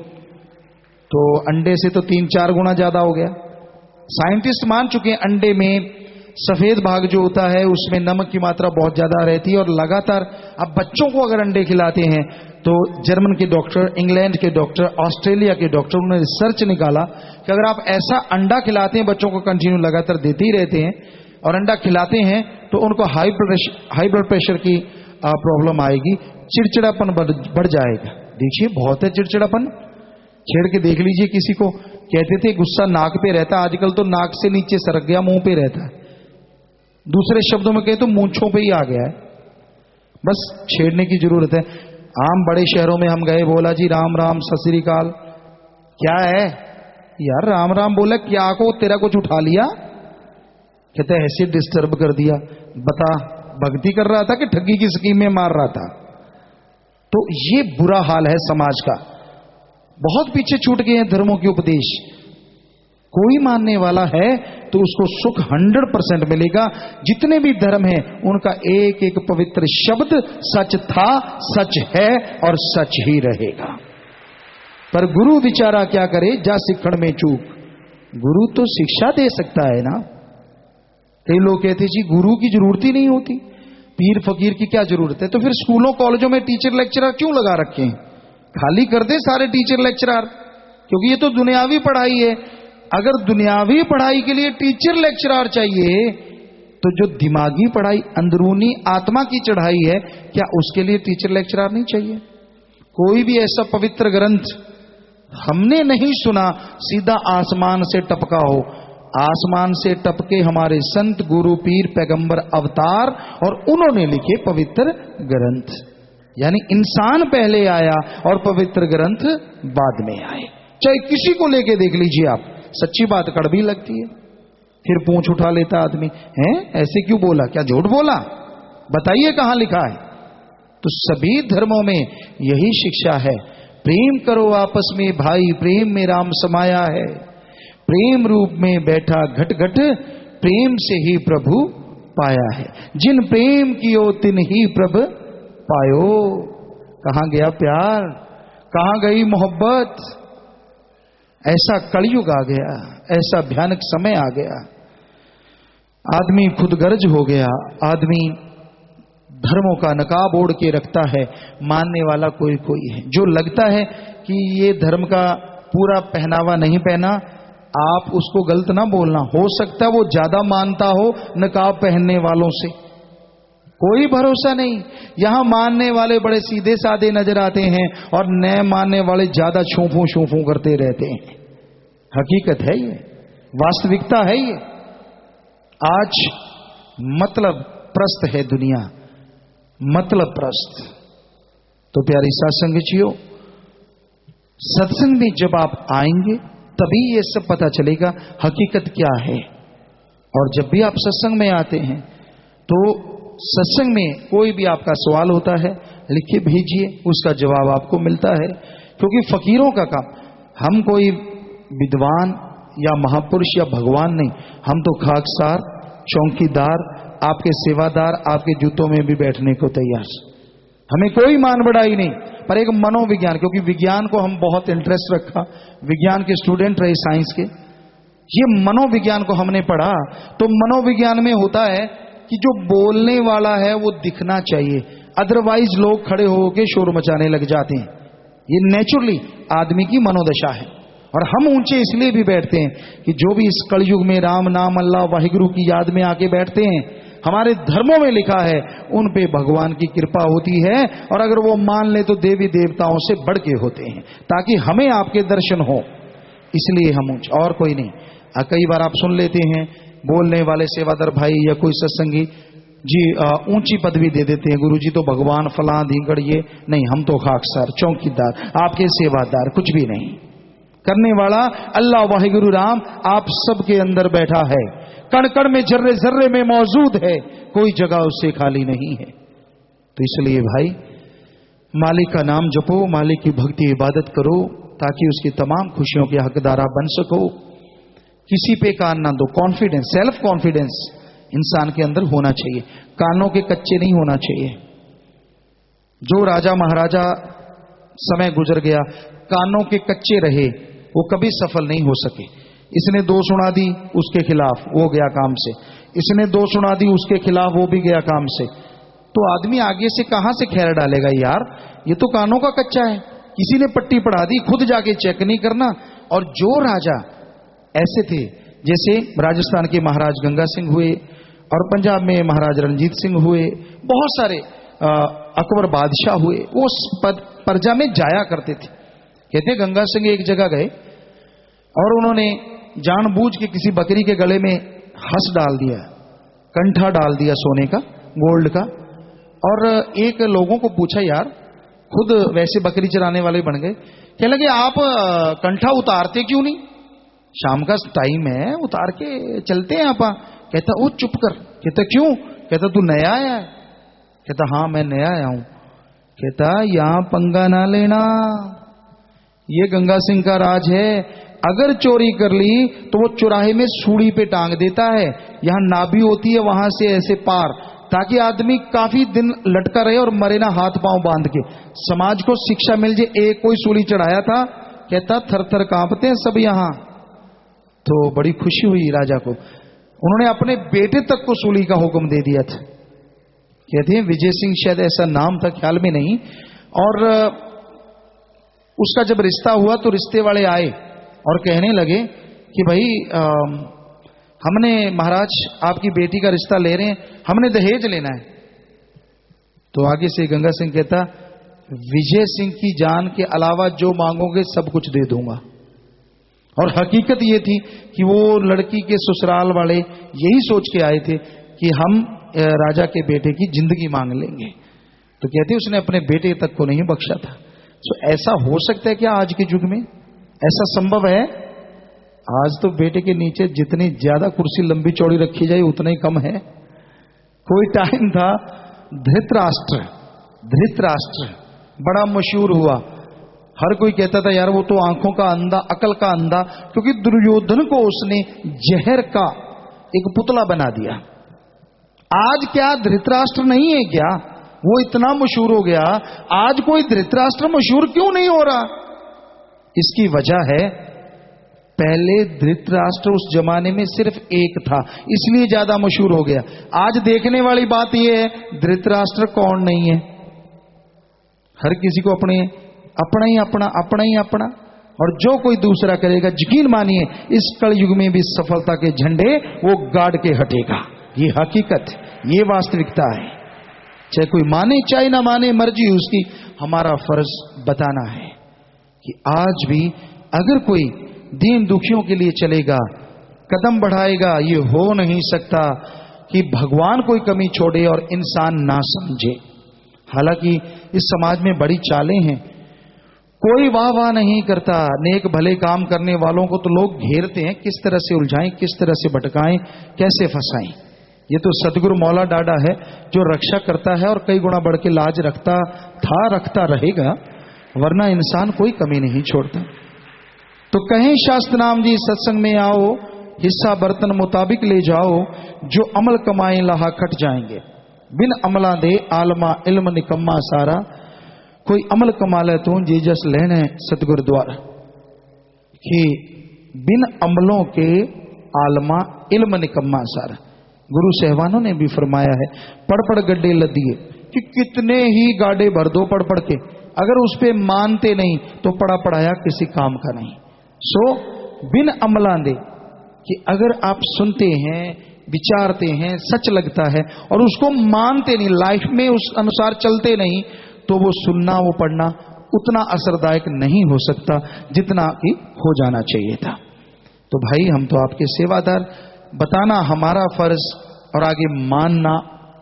तो अंडे से तो 3-4 गुना ज्यादा हो गया। साइंटिस्ट मान चुके हैं अंडे में सफेद भाग जो होता है उसमें नमक की मात्रा बहुत ज्यादा रहती है। और लगातार अब बच्चों को अगर अंडे खिलाते हैं तो जर्मन के डॉक्टर, इंग्लैंड के डॉक्टर, ऑस्ट्रेलिया के डॉक्टर, उन्होंने रिसर्च निकाला कि अगर आप ऐसा अंडा खिलाते हैं, बच्चों को कंटिन्यू लगातार देते ही रहते हैं और अंडा खिलाते हैं, तो उनको हाई ब्लड प्रेशर की प्रॉब्लम आएगी, चिड़चिड़ापन बढ़ जाएगा। देखिए बहुत है चिड़चिड़ापन, छेड़ के देख लीजिए किसी को। कहते थे गुस्सा नाक पे रहता, आजकल तो नाक से नीचे सरक गया, मुंह पे रहता है। दूसरे शब्दों में कहे तो मूंछों पे ही आ गया है। बस छेड़ने की जरूरत है। आम बड़े शहरों में हम गए, बोला जी राम राम सत श्री अकाल। क्या है यार राम राम बोला, क्या को तेरा कुछ उठा लिया? कहते ऐसे डिस्टर्ब कर दिया। बता भक्ति कर रहा था कि ठगी की स्कीम में मार रहा था? तो ये बुरा हाल है समाज का। बहुत पीछे छूट गए हैं धर्मों के उपदेश। कोई मानने वाला है तो उसको सुख 100% मिलेगा। जितने भी धर्म हैं उनका एक एक पवित्र शब्द सच था, सच है और सच ही रहेगा। पर गुरु विचारा क्या करे, जा सिखण में चूक। गुरु तो शिक्षा दे सकता है ना। कई लोग कहते जी गुरु की जरूरत ही नहीं होती, पीर फकीर की क्या जरूरत है? तो फिर स्कूलों कॉलेजों में टीचर लेक्चरर क्यों लगा रखे हैं? खाली कर दे सारे टीचर लेक्चरर, क्योंकि ये तो दुनियावी पढ़ाई है। अगर दुनियावी पढ़ाई के लिए टीचर लेक्चरर चाहिए, तो जो दिमागी पढ़ाई, अंदरूनी आत्मा की चढ़ाई है, क्या उसके लिए टीचर लेक्चरर नहीं चाहिए? कोई भी ऐसा पवित्र ग्रंथ हमने नहीं सुना सीधा आसमान से टपका हो। आसमान से टपके हमारे संत गुरु पीर पैगंबर अवतार और उन्होंने लिखे पवित्र ग्रंथ। यानी इंसान पहले आया और पवित्र ग्रंथ बाद में आए। चाहे किसी को लेके देख लीजिए आप, सच्ची बात कड़वी लगती है, फिर पूंछ उठा लेता आदमी, हैं ऐसे क्यों बोला, क्या झूठ बोला, बताइए कहां लिखा है। तो सभी धर्मों में यही शिक्षा है, प्रेम करो आपस में भाई, प्रेम में राम समाया है, प्रेम रूप में बैठा घट घट, प्रेम से ही प्रभु पाया है, जिन प्रेम कियो तिन ही प्रभ पायो। कहां गया प्यार, कहां गई मोहब्बत। ऐसा कलयुग आ गया, ऐसा भयानक समय आ गया, आदमी खुदगर्ज हो गया, आदमी धर्मों का नकाब ओढ़ के रखता है, मानने वाला कोई कोई है। जो लगता है कि ये धर्म का पूरा पहनावा नहीं पहना, आप उसको गलत ना बोलना, हो सकता है वो ज्यादा मानता हो नकाब पहनने वालों से, कोई भरोसा नहीं। यहां मानने वाले बड़े सीधे साधे नजर आते हैं और न मानने वाले ज्यादा छूफू छूफू करते रहते हैं। हकीकत है ये, वास्तविकता है ये। आज मतलब प्रस्त है दुनिया, मतलब प्रस्त। तो प्यारी सत्संगियों, सत्संग में जब आप आएंगे तभी ये सब पता चलेगा हकीकत क्या है। और जब भी आप सत्संग में आते हैं तो सत्संग में कोई भी आपका सवाल होता है लिख के भेजिए, उसका जवाब आपको मिलता है। क्योंकि फकीरों का काम, हम कोई विद्वान या महापुरुष या भगवान नहीं, हम तो खाकसार, चौकीदार, आपके सेवादार, आपके जूतों में भी बैठने को तैयार। हमें कोई मान बढ़ाई नहीं, पर एक मनोविज्ञान, क्योंकि विज्ञान को हम बहुत इंटरेस्ट रखा, विज्ञान के स्टूडेंट रहे, साइंस के, ये मनोविज्ञान को हमने पढ़ा। तो मनोविज्ञान में होता है कि जो बोलने वाला है वो दिखना चाहिए, अदरवाइज लोग खड़े होकर शोर मचाने लग जाते हैं। ये नेचुरली आदमी की मनोदशा है। और हम ऊंचे इसलिए भी बैठते हैं कि जो भी इस कलयुग में राम नाम अल्लाह वाहिगुरु की याद में आके बैठते हैं, हमारे धर्मों में लिखा है उन पे भगवान की कृपा होती है, और अगर वो मान ले तो देवी देवताओं से बढ़ के होते हैं, ताकि हमें आपके दर्शन हो, इसलिए हम ऊंचे, और कोई नहीं। कई बार आप सुन लेते हैं बोलने वाले सेवादार भाई या कोई सत्संगी जी ऊंची पदवी दे देते हैं, गुरुजी तो भगवान फलां धींगड़, ये नहीं, हम तो खाकसार, चौकीदार, आपके सेवादार, कुछ भी नहीं। करने वाला अल्लाह वाहिगुरु राम आप सबके अंदर बैठा है, कण कण में, जर्रे जर्रे में मौजूद है, कोई जगह उससे खाली नहीं है। तो इसलिए भाई मालिक का नाम जपो, मालिक की भक्ति इबादत करो, ताकि उसकी तमाम खुशियों के हकदार आप बन सको। किसी पे कान ना दो, कॉन्फिडेंस, सेल्फ कॉन्फिडेंस इंसान के अंदर होना चाहिए, कानों के कच्चे नहीं होना चाहिए। जो राजा महाराजा समय गुजर गया कानों के कच्चे रहे, वो कभी सफल नहीं हो सके। इसने दो सुना दी उसके खिलाफ, वो गया काम से, इसने दो सुना दी उसके खिलाफ, वो भी गया काम से। तो आदमी आगे से कहां से खैर डालेगा यार, ये तो कानों का कच्चा है। किसी ने पट्टी पढ़ा दी, खुद जाके चेक नहीं करना। और जो राजा ऐसे थे, जैसे राजस्थान के महाराज गंगा सिंह हुए, और पंजाब में महाराज रणजीत सिंह हुए, बहुत सारे अकबर बादशाह हुए, वो प्रजा में जाया करते थे। कहते गंगा सिंह एक जगह गए और उन्होंने जानबूझ के किसी बकरी के गले में हंस डाल दिया, कंठा डाल दिया सोने का, गोल्ड का। और एक लोगों को पूछा, यार खुद वैसे बकरी चराने वाले बन गए, कहने लगे आप कंठा उतारते क्यों नहीं, शाम का टाइम है, उतार के चलते हैं आप। कहता वो चुप कर। कहता क्यों? कहता तू नया आया है? कहता हाँ मैं नया आया हूं। कहता यहां पंगा ना लेना, ये गंगा सिंह का राज है, अगर चोरी कर ली तो वो चौराहे में सूली पे टांग देता है, यहां नाभि होती है वहां से ऐसे पार, ताकि आदमी काफी दिन लटका रहे और मरे ना हाथ पांव बांध के, समाज को शिक्षा मिल जाए। एक कोई सूली चढ़ाया था, कहता थर थर कांपते हैं सब यहां। तो बड़ी खुशी हुई राजा को, उन्होंने अपने बेटे तक को सूली का हुक्म दे दिया था। कहते हैं विजय सिंह शायद ऐसा नाम था, ख्याल में नहीं। और उसका जब रिश्ता हुआ तो रिश्ते वाले आए और कहने लगे कि भाई हमने महाराज आपकी बेटी का रिश्ता ले रहे हैं, हमने दहेज लेना है। तो आगे से गंगा सिंह कहता विजय सिंह की जान के अलावा जो मांगोगे सब कुछ दे दूंगा। और हकीकत ये थी कि वो लड़की के ससुराल वाले यही सोच के आए थे कि हम राजा के बेटे की जिंदगी मांग लेंगे। तो कहते उसने अपने बेटे तक को नहीं बख्शा था। तो ऐसा हो सकता है क्या आज के युग में? ऐसा संभव है? आज तो बेटे के नीचे जितनी ज्यादा कुर्सी लंबी चौड़ी रखी जाए उतना ही कम है। कोई टाइम था धृतराष्ट्र बड़ा मशहूर हुआ। हर कोई कहता था यार वो तो आंखों का अंधा, अकल का अंधा, क्योंकि दुर्योधन को उसने जहर का एक पुतला बना दिया। आज क्या धृतराष्ट्र नहीं है क्या? वो इतना मशहूर हो गया, आज कोई धृतराष्ट्र मशहूर क्यों नहीं हो रहा? इसकी वजह है पहले धृतराष्ट्र उस जमाने में सिर्फ एक था, इसलिए ज्यादा मशहूर हो गया। आज देखने वाली बात यह है धृतराष्ट्र कौन नहीं है। हर किसी को अपना ही अपना, और जो कोई दूसरा करेगा यकीन मानिए इस कलयुग में भी सफलता के झंडे वो गाड़ के हटेगा। ये हकीकत, ये वास्तविकता है। चाहे कोई माने चाहे ना माने, मर्जी उसकी। हमारा फर्ज बताना है कि आज भी अगर कोई दीन दुखियों के लिए चलेगा, कदम बढ़ाएगा, ये हो नहीं सकता कि भगवान कोई कमी छोड़े और इंसान ना समझे। हालांकि इस समाज में बड़ी चालें हैं, कोई वाह वाह नहीं करता। नेक भले काम करने वालों को तो लोग घेरते हैं, किस तरह से उलझाएं, किस तरह से भटकाएं, कैसे फंसाएं। ये तो सतगुरु मौला डाडा है जो रक्षा करता है और कई गुना बढ़ के लाज रखता था, रखता रहेगा, वरना इंसान कोई कमी नहीं छोड़ता। तो कहें शास्त्र नाम जी सत्संग में आओ, हिस्सा बर्तन मुताबिक ले जाओ, जो अमल कमाए लहा खट जाएंगे। बिन अमला दे आलमा इल्म निकम्मा सारा, कोई अमल कमा ले तू जी जस लेने सतगुरु द्वारा। कि बिन अमलों के आलमा इल्म निकम्मा सारा। गुरु सहवानों ने भी फरमाया है, पढ़ पढ़ गड्ढे लदिए, कि कितने ही गाड़े भर दो पढ़ पढ़ के, अगर उस पे मानते नहीं तो पढ़ा पढ़ाया किसी काम का नहीं। सो बिन अमला दे, कि अगर आप सुनते हैं, विचारते हैं, सच लगता है और उसको मानते नहीं, लाइफ में उस अनुसार चलते नहीं, तो वो सुनना, वो पढ़ना उतना असरदायक नहीं हो सकता जितना कि हो जाना चाहिए था। तो भाई हम तो आपके सेवादार, बताना हमारा फर्ज और आगे मानना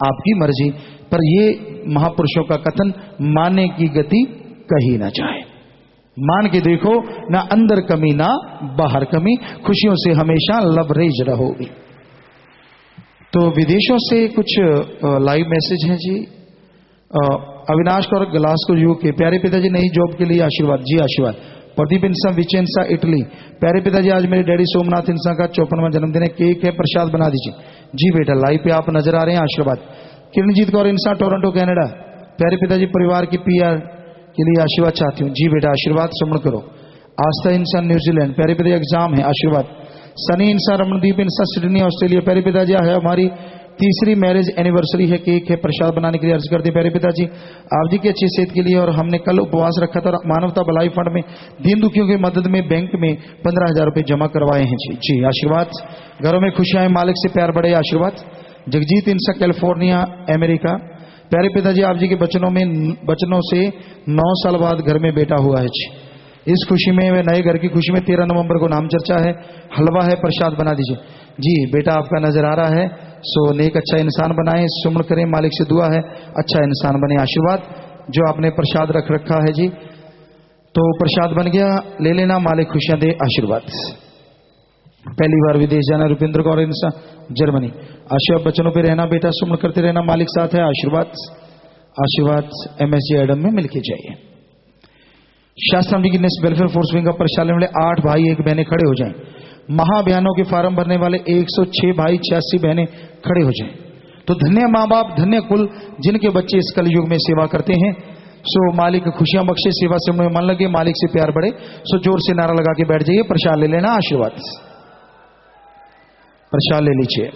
आपकी मर्जी। पर ये महापुरुषों का कथन, मानने की गति कही ना जाए। मान के देखो, ना अंदर कमी ना बाहर कमी, खुशियों से हमेशा लबरेज रहोगी। तो विदेशों से कुछ लाइव मैसेज हैं जी। अविनाश कौर गलास्को यूके, प्यारे पिताजी नई जॉब के लिए आशीर्वाद। जी आशीर्वाद। प्रदीप इंसा विचेंसा इटली, प्यारे पिताजी आज मेरे डैडी सोमनाथ इंसा का 54वां जन्मदिन है, केक है, प्रसाद बना दीजिए। जी बेटा, लाइव पे आप नजर आ रहे हैं, आशीर्वाद। किरणजीत कौर इंसा टोरंटो कनाडा, प्यारे पिताजी परिवार की PR के लिए आशीर्वाद चाहती हूँ। जी बेटा आशीर्वाद श्रवण करो। आस्था इंसान न्यूजीलैंड, प्यारे पिताजी एग्जाम है, आशीर्वाद। सनी इंसान रमनदीप इंसान सिडनी ऑस्ट्रेलिया, प्यारे पिताजी है हमारी तीसरी मैरिज एनिवर्सरी है, केक है, प्रसाद बनाने के लिए अर्ज करते हैं। प्यारे पिताजी आप जी की अच्छी सेहत के लिए, और हमने कल उपवास रखा था, मानवता भलाई फंड में दीन दुखियों की मदद में बैंक में 15,000 रुपए जमा करवाए हैं। जी जी आशीर्वाद। घरों में खुशियां, मालिक से प्यार बढ़े, आशीर्वाद। जगजीत इंसा कैलिफोर्निया अमेरिका, प्यारे पिताजी आप जी के बचनों से 9 साल बाद घर में बेटा हुआ है। जी इस खुशी में, नए घर की खुशी में 13 नवंबर को नाम चर्चा है, हलवा है, प्रसाद बना दीजिए। जी बेटा आपका नजर आ रहा है, सो नेक अच्छा इंसान बनाए, सुमन करें, मालिक से दुआ है अच्छा इंसान बने, आशीर्वाद। जो आपने प्रसाद रख रखा है जी, तो प्रसाद बन गया, ले लेना, मालिक खुशियां दे, आशीर्वाद। पहली बार विदेश जाना, रुपेंद्र कौर इंसान जर्मनी, आशीर्वाद। बच्चों पे रहना बेटा, सुमन करते रहना, मालिक साथ है, आशीर्वाद आशीर्वाद। MSG एडम में मिलके जाइए। शास्त्र जी की वेलफेयर फोर्स विंग का प्रशासन वाले 8 भाई 1 बहनें खड़े हो जाएं। महाअभियानों के फार्म भरने वाले 106 भाई 86 बहनें खड़े हो जाएं। तो धन्य माँ बाप, धन्य कुल जिनके बच्चे इस कलयुग में सेवा करते हैं। सो मालिक खुशियां बख्शे, सेवा से में मन लगे, मालिक से प्यार बढ़े। सो जोर से नारा लगा के बैठ जाइए, प्रसाद ले लेना, आशीर्वाद। प्रसाद ले लीजिए।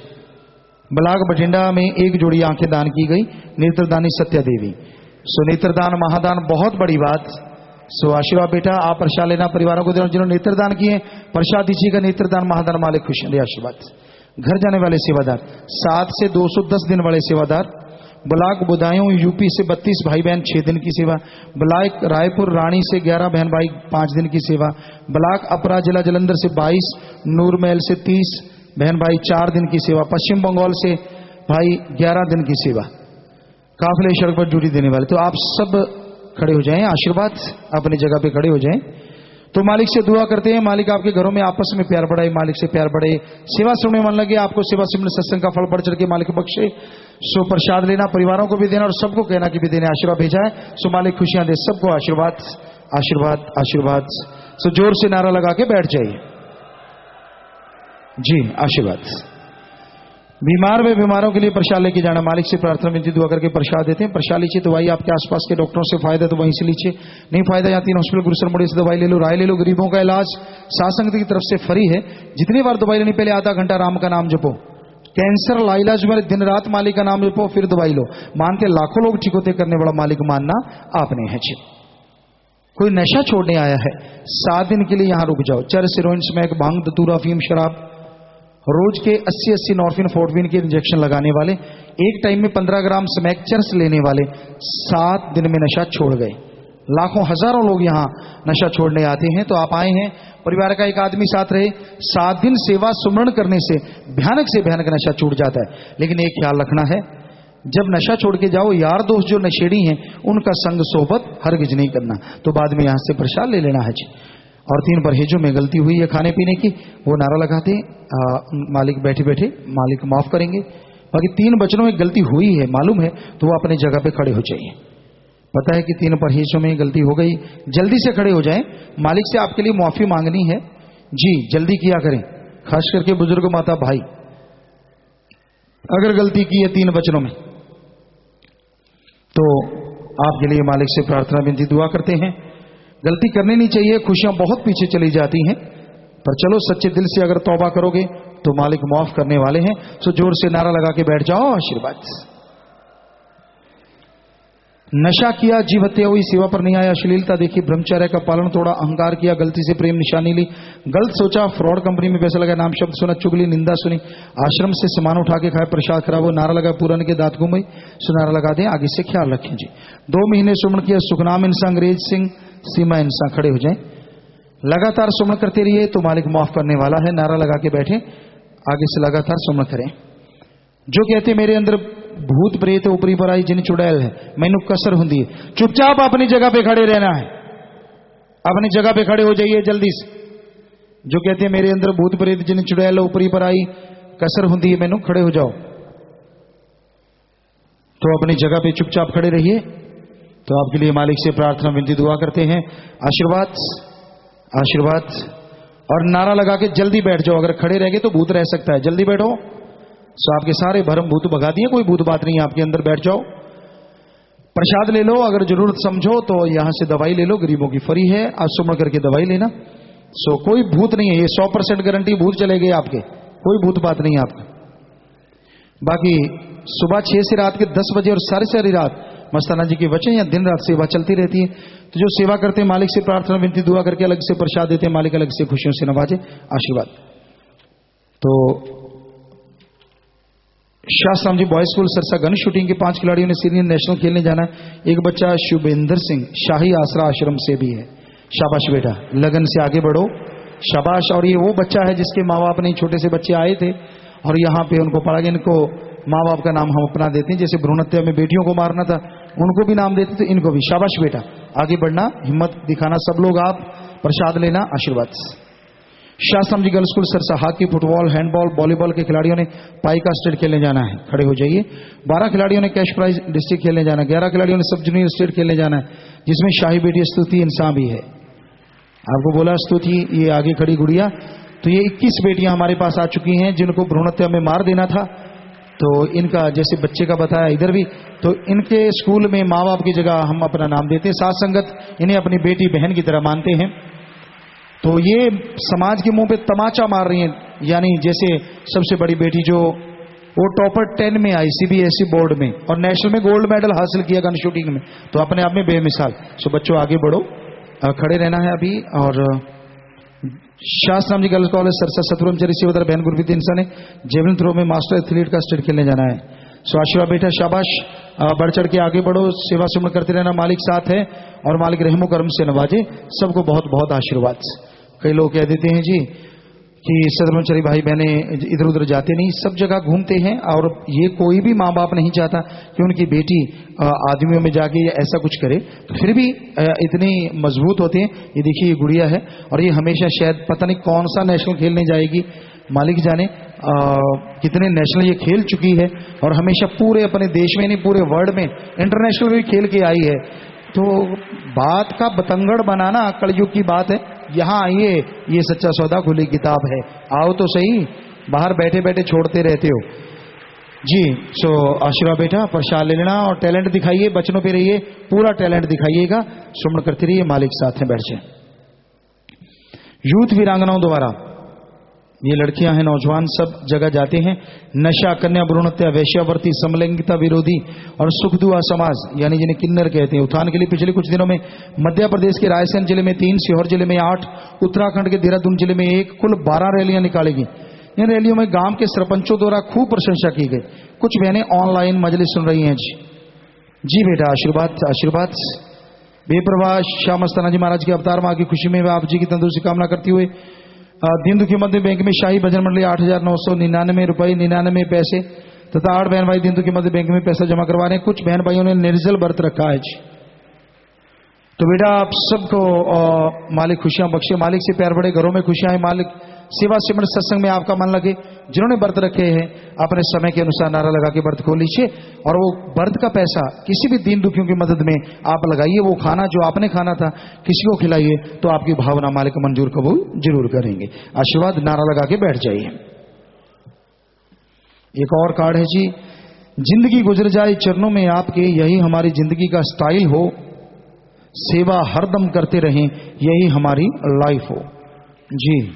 ब्लाक बठिंडा में 1 जोड़ी आंखें दान की गई, नेत्रदानी सत्या देवी। सो नेत्रदान महादान बहुत बड़ी बात। सो आशीर्वाद बेटा, आप प्रसाद लेना, परिवारों को देना जिन्होंने नेत्रदान किए, प्रसाद दीजिएगा। नेत्रदान महादान, मालिक खुशियां दे, आशीर्वाद। घर जाने वाले सेवादार, 7 से 210 दिन वाले सेवादार, ब्लॉक बुदायूं यूपी से 32 भाई बहन 6 दिन की सेवा। ब्लॉक रायपुर रानी से 11 बहन भाई 5 दिन की सेवा। ब्लॉक अपरा जिला जलंधर से 22, नूरमहल से 30 बहन भाई 4 दिन की सेवा। पश्चिम बंगाल से भाई 11 दिन की सेवा। काफिले सड़क पर ड्यूटी देने वाले। तो आप सब खड़े हो जाएं, आशीर्वाद अपनी जगह पे खड़े हो जाएं। तो मालिक से दुआ करते हैं, मालिक आपके घरों में आपस में प्यार बढ़ाए, मालिक से प्यार बढ़े, सेवा सुनने मन लगे, आपको सेवा सुनने सत्संग का फल बढ़ चढ़ के मालिक बख्शे। सो प्रसाद लेना, परिवारों को भी देना और सबको कहना कि भी देने आशीर्वाद भेजा है। सो मालिक खुशियां दे सबको, आशीर्वाद आशीर्वाद आशीर्वाद। सो जोर से नारा लगा के बैठ जाइए जी, आशीर्वाद। बीमार व बीमारों के लिए प्रसाद लेके जाना, मालिक से प्रार्थना विनती दुआ करके प्रसाद देते हैं। प्रसाद लीजिए, दवाई आपके आसपास के डॉक्टरों से फायदा तो वहीं से लीजिए, नहीं फायदा यहाँ 3 हॉस्पिटल गुरुसर मोड़ी से दवाई ले लो, राय ले लो। गरीबों का इलाज सासंग की तरफ से फ्री है। जितनी बार दवाई लेनी पहले आधा घंटा राम का नाम जपो। कैंसर लाइलाज में दिन रात मालिक का नाम जपो, फिर दवाई लो। मानते लाखों लोग ठीक होते, करने वाला मालिक मानना आपने है जी। कोई नशा छोड़ने आया है, 7 दिन के लिए यहाँ रुक जाओ। चरस, हेरोइन, स्मैक, भांग, धतूरा, अफीम, शराब, रोज के 80-80 नॉर्फिन, फोर्टविन के इंजेक्शन लगाने वाले, एक टाइम में 15 ग्राम स्मैक्चर्स लेने वाले 7 दिन में नशा छोड़ गए। लाखों हजारों लोग यहाँ नशा छोड़ने आते हैं। तो आप आए हैं, परिवार का एक आदमी साथ रहे, 7 दिन सेवा सुमरण करने से भयानक नशा छूट जाता है। लेकिन एक ख्याल रखना है, जब नशा छोड़ के जाओ, यार दोस्त जो नशेड़ी हैं उनका संग सोबत हरगिज नहीं करना। तो बाद में यहां से प्रसाद ले लेना है जी। और 3 परहेजों में गलती हुई है खाने पीने की, वो नारा लगाते मालिक बैठे बैठे मालिक माफ करेंगे। बाकी 3 वचनों में गलती हुई है मालूम है, तो वो अपनी जगह पे खड़े हो जाइए। पता है कि 3 परहेजों में गलती हो गई, जल्दी से खड़े हो जाएं। मालिक से आपके लिए माफी मांगनी है जी, जल्दी किया करें, खास करके बुजुर्ग माता भाई। अगर गलती की है 3 वचनों में, तो आपके लिए मालिक से प्रार्थना विनती दुआ करते हैं। गलती करनी नहीं चाहिए, खुशियां बहुत पीछे चली जाती हैं, पर चलो सच्चे दिल से अगर तौबा करोगे तो मालिक माफ करने वाले हैं। सो जोर से नारा लगा के बैठ जाओ, आशीर्वाद। नशा किया, जीव हत्या हुई, सेवा पर नहीं आया, अश्लीलता देखी, ब्रह्मचर्य का पालन तोड़ा, अहंकार किया, गलती से प्रेम निशानी ली, गलत सोचा, फ्रॉड कंपनी में पैसा लगा, नाम शब्द सुना, चुगली, निंदा सुनी, आश्रम से सामान उठा के खाए, प्रसाद खराब हो, नारा लगा, पूरन के दांत घूम गई। सो नारा लगा दें, आगे से ख्याल रखें जी। 2 महीने सुमन किया, सुखनाम इंसान, अंग्रेज सिंह, सीमा इंसान, खड़े हो जाएं। लगातार सुमन करते रहिए तो मालिक माफ करने वाला है। नारा लगा के बैठे, आगे से लगातार सुमन करें। जो कहते मेरे अंदर भूत प्रेत ऊपरी पराई जिन चुड़ैल है, मैनू कसर हुंदी है, चुपचाप अपनी जगह पे खड़े रहना है। अपनी जगह पे खड़े हो जाइए जल्दी से। जो कहते हैं मेरे अंदर भूत प्रेत जिन चुड़ैल ऊपरी पराई कसर हुंदी है, मैनू खड़े हो जाओ। तो अपनी जगह पे चुपचाप खड़े रहिए। तो आपके लिए मालिक से प्रार्थना विनती दुआ करते हैं, आशीर्वाद आशीर्वाद। और नारा लगा के जल्दी बैठ जाओ। अगर खड़े रह गए तो भूत रह सकता है, जल्दी बैठो। सो आपके सारे भरम भूत भगा दिए, कोई भूत बात नहीं है आपके अंदर, बैठ जाओ। प्रसाद ले लो, अगर जरूरत समझो तो यहां से दवाई ले लो, गरीबों की फ्री है, आज सुमन करके दवाई लेना। सो कोई भूत नहीं है, ये 100% गारंटी, भूत चले गए आपके, कोई भूत बात नहीं है आपका। बाकी सुबह 6 से रात के 10 बजे और सारी रात मस्ताना जी के वचन या दिन रात सेवा चलती रहती है। तो जो सेवा करते हैं मालिक से प्रार्थना विनती दुआ करके अलग से प्रसाद देते हैं, मालिक अलग से खुशियों से नवाजे, आशीर्वाद। तो Shastram ji boys school Sirsa gun shooting के 5 खिलाड़ियों ने सीनियर नेशनल खेलने जाना है। एक बच्चा शुभेंद्र सिंह शाही आसरा आश्रम से भी है। शाबाश बेटा, लगन से आगे बढ़ो, शाबाश। और ये वो बच्चा है जिसके माँ बाप नहीं, छोटे से बच्चे आए थे और यहाँ पे उनको पढ़ा गया। इनको माँ बाप का नाम हम अपना देते हैं, जैसे भ्रूण हत्या में बेटियों को मारना था उनको भी नाम देते थे, इनको भी। शाबाश बेटा, आगे बढ़ना, हिम्मत दिखाना। सब लोग आप प्रसाद लेना, आशीर्वाद। Shastram ji girls school Sirsa hockey, football, handball, volleyball के खिलाड़ियों ने पाई का स्टेट खेलने जाना है, खड़े हो जाइए। 12 खिलाड़ियों ने कैश प्राइज डिस्ट्रिक्ट खेलने जाना है। 11 खिलाड़ियों ने सब जूनियर स्टेट खेलने जाना है, जिसमें शाही बेटी स्तुति इंसान भी है। आपको बोला स्तुति, ये आगे खड़ी गुड़िया। तो ये 21 बेटियां हमारे पास आ चुकी हैं जिनको भ्रूण हत्या में मार देना था। तो इनका जैसे बच्चे का बताया इधर भी, तो इनके स्कूल में माँ बाप की जगह हम अपना नाम देते हैं। साथ संगत इन्हें अपनी बेटी बहन की तरह मानते हैं। तो ये समाज के मुंह पे तमाचा मार रही हैं। यानी जैसे सबसे बड़ी बेटी जो वो टॉपर 10 में आई CBSE बोर्ड में और नेशनल में गोल्ड मेडल हासिल किया गन शूटिंग में, तो अपने आप में बेमिसाल। सो बच्चों आगे बढ़ो, खड़े रहना है अभी। और शास्त्राम जी गर्ल्स कॉलेज सरसा सतब्रह्मचर्य सेवादार बहन गुरप्रीत इंसान ने जेवलिन थ्रो में मास्टर एथलीट का स्टेट खेलने जाना है। सो आशीर्वाद बेटा, शाबाश, बढ़ चढ़ के आगे बढ़ो, सेवा सुमन करते रहना, मालिक साथ है और मालिक रहमो करम से नवाजे। सबको बहुत बहुत आशीर्वाद। कई लोग कह देते हैं जी कि सदब्रह्मचारी भाई बहने इधर उधर जाते नहीं, सब जगह घूमते हैं, और ये कोई भी माँ बाप नहीं चाहता कि उनकी बेटी आदमियों में जाके ऐसा कुछ करे, तो फिर भी इतनी मजबूत होते हैं। ये देखिए, ये गुड़िया है और ये हमेशा शायद पता नहीं कौन सा नेशनल खेलने जाएगी, मालिक जाने कितने नेशनल ये खेल चुकी है, और हमेशा पूरे अपने देश में नहीं पूरे वर्ल्ड में इंटरनेशनल भी खेल के आई है। तो बात का बतंगड़ बनाना कलयुग की बात है। यहाँ आइए, ये सच्चा सौदा खुली किताब है, आओ तो सही, बाहर बैठे बैठे छोड़ते रहते हो जी। सो आशीर्वाद बेटा, प्रसाद ले लेना और टैलेंट दिखाइए, बचनों पे रहिए, पूरा टैलेंट दिखाइएगा, सुमन करते रहिए, मालिक साथ में बैठ जाए। यूथ वीरांगनाओं द्वारा, ये लड़कियां हैं, नौजवान सब जगह जाते हैं, नशा, कन्या भ्रूण हत्या, वैश्यावर्ती, समलैंगिकता विरोधी और सुखदुआ समाज यानी जिन्हें किन्नर कहते हैं, उत्थान के लिए पिछले कुछ दिनों में मध्य प्रदेश के रायसेन जिले में 3, सीहोर जिले में 8, उत्तराखंड के देहरादून जिले में 1, कुल 12 रैलियां निकाली गई। इन रैलियों में गांव के सरपंचों द्वारा खूब प्रशंसा की गई। कुछ बहनें ऑनलाइन मजलिस सुन रही हैं जी बेटा, आशीर्वाद आशीर्वाद। बेप्रवाह श्याम मस्ताना जी महाराज के अवतार मां की खुशी में आप जी की तंदुरुस्ती कामना करती हुए दीन दुखी मध्य बैंक में शाही भजन मंडली 8,999 रुपये 99 पैसे तथा 8 बहन भाई दीन दुखी मध्य बैंक में पैसा जमा करवा रहे हैं। कुछ बहन भाइयों ने निर्जल व्रत रखा है जी। तो बेटा, आप सबको मालिक खुशियां बख्शे, मालिक से प्यार बढ़े, घरों में खुशियां आए, मालिक सेवा सिमरन सत्संग में आपका मन लगे। जिन्होंने व्रत रखे हैं अपने समय के अनुसार नारा लगा के व्रत खोल लीजिए, और वो व्रत का पैसा किसी भी दीन दुखियों की मदद में आप लगाइए। वो खाना जो आपने खाना था किसी को खिलाइए, तो आपकी भावना मालिक मंजूर कबूल जरूर करेंगे। आशीर्वाद, नारा लगा के बैठ जाइए। एक और कार्ड है जी, जिंदगी गुजर जाए चरणों में आपके, यही हमारी जिंदगी का स्टाइल हो, सेवा हरदम करते रहें, यही हमारी लाइफ हो जी।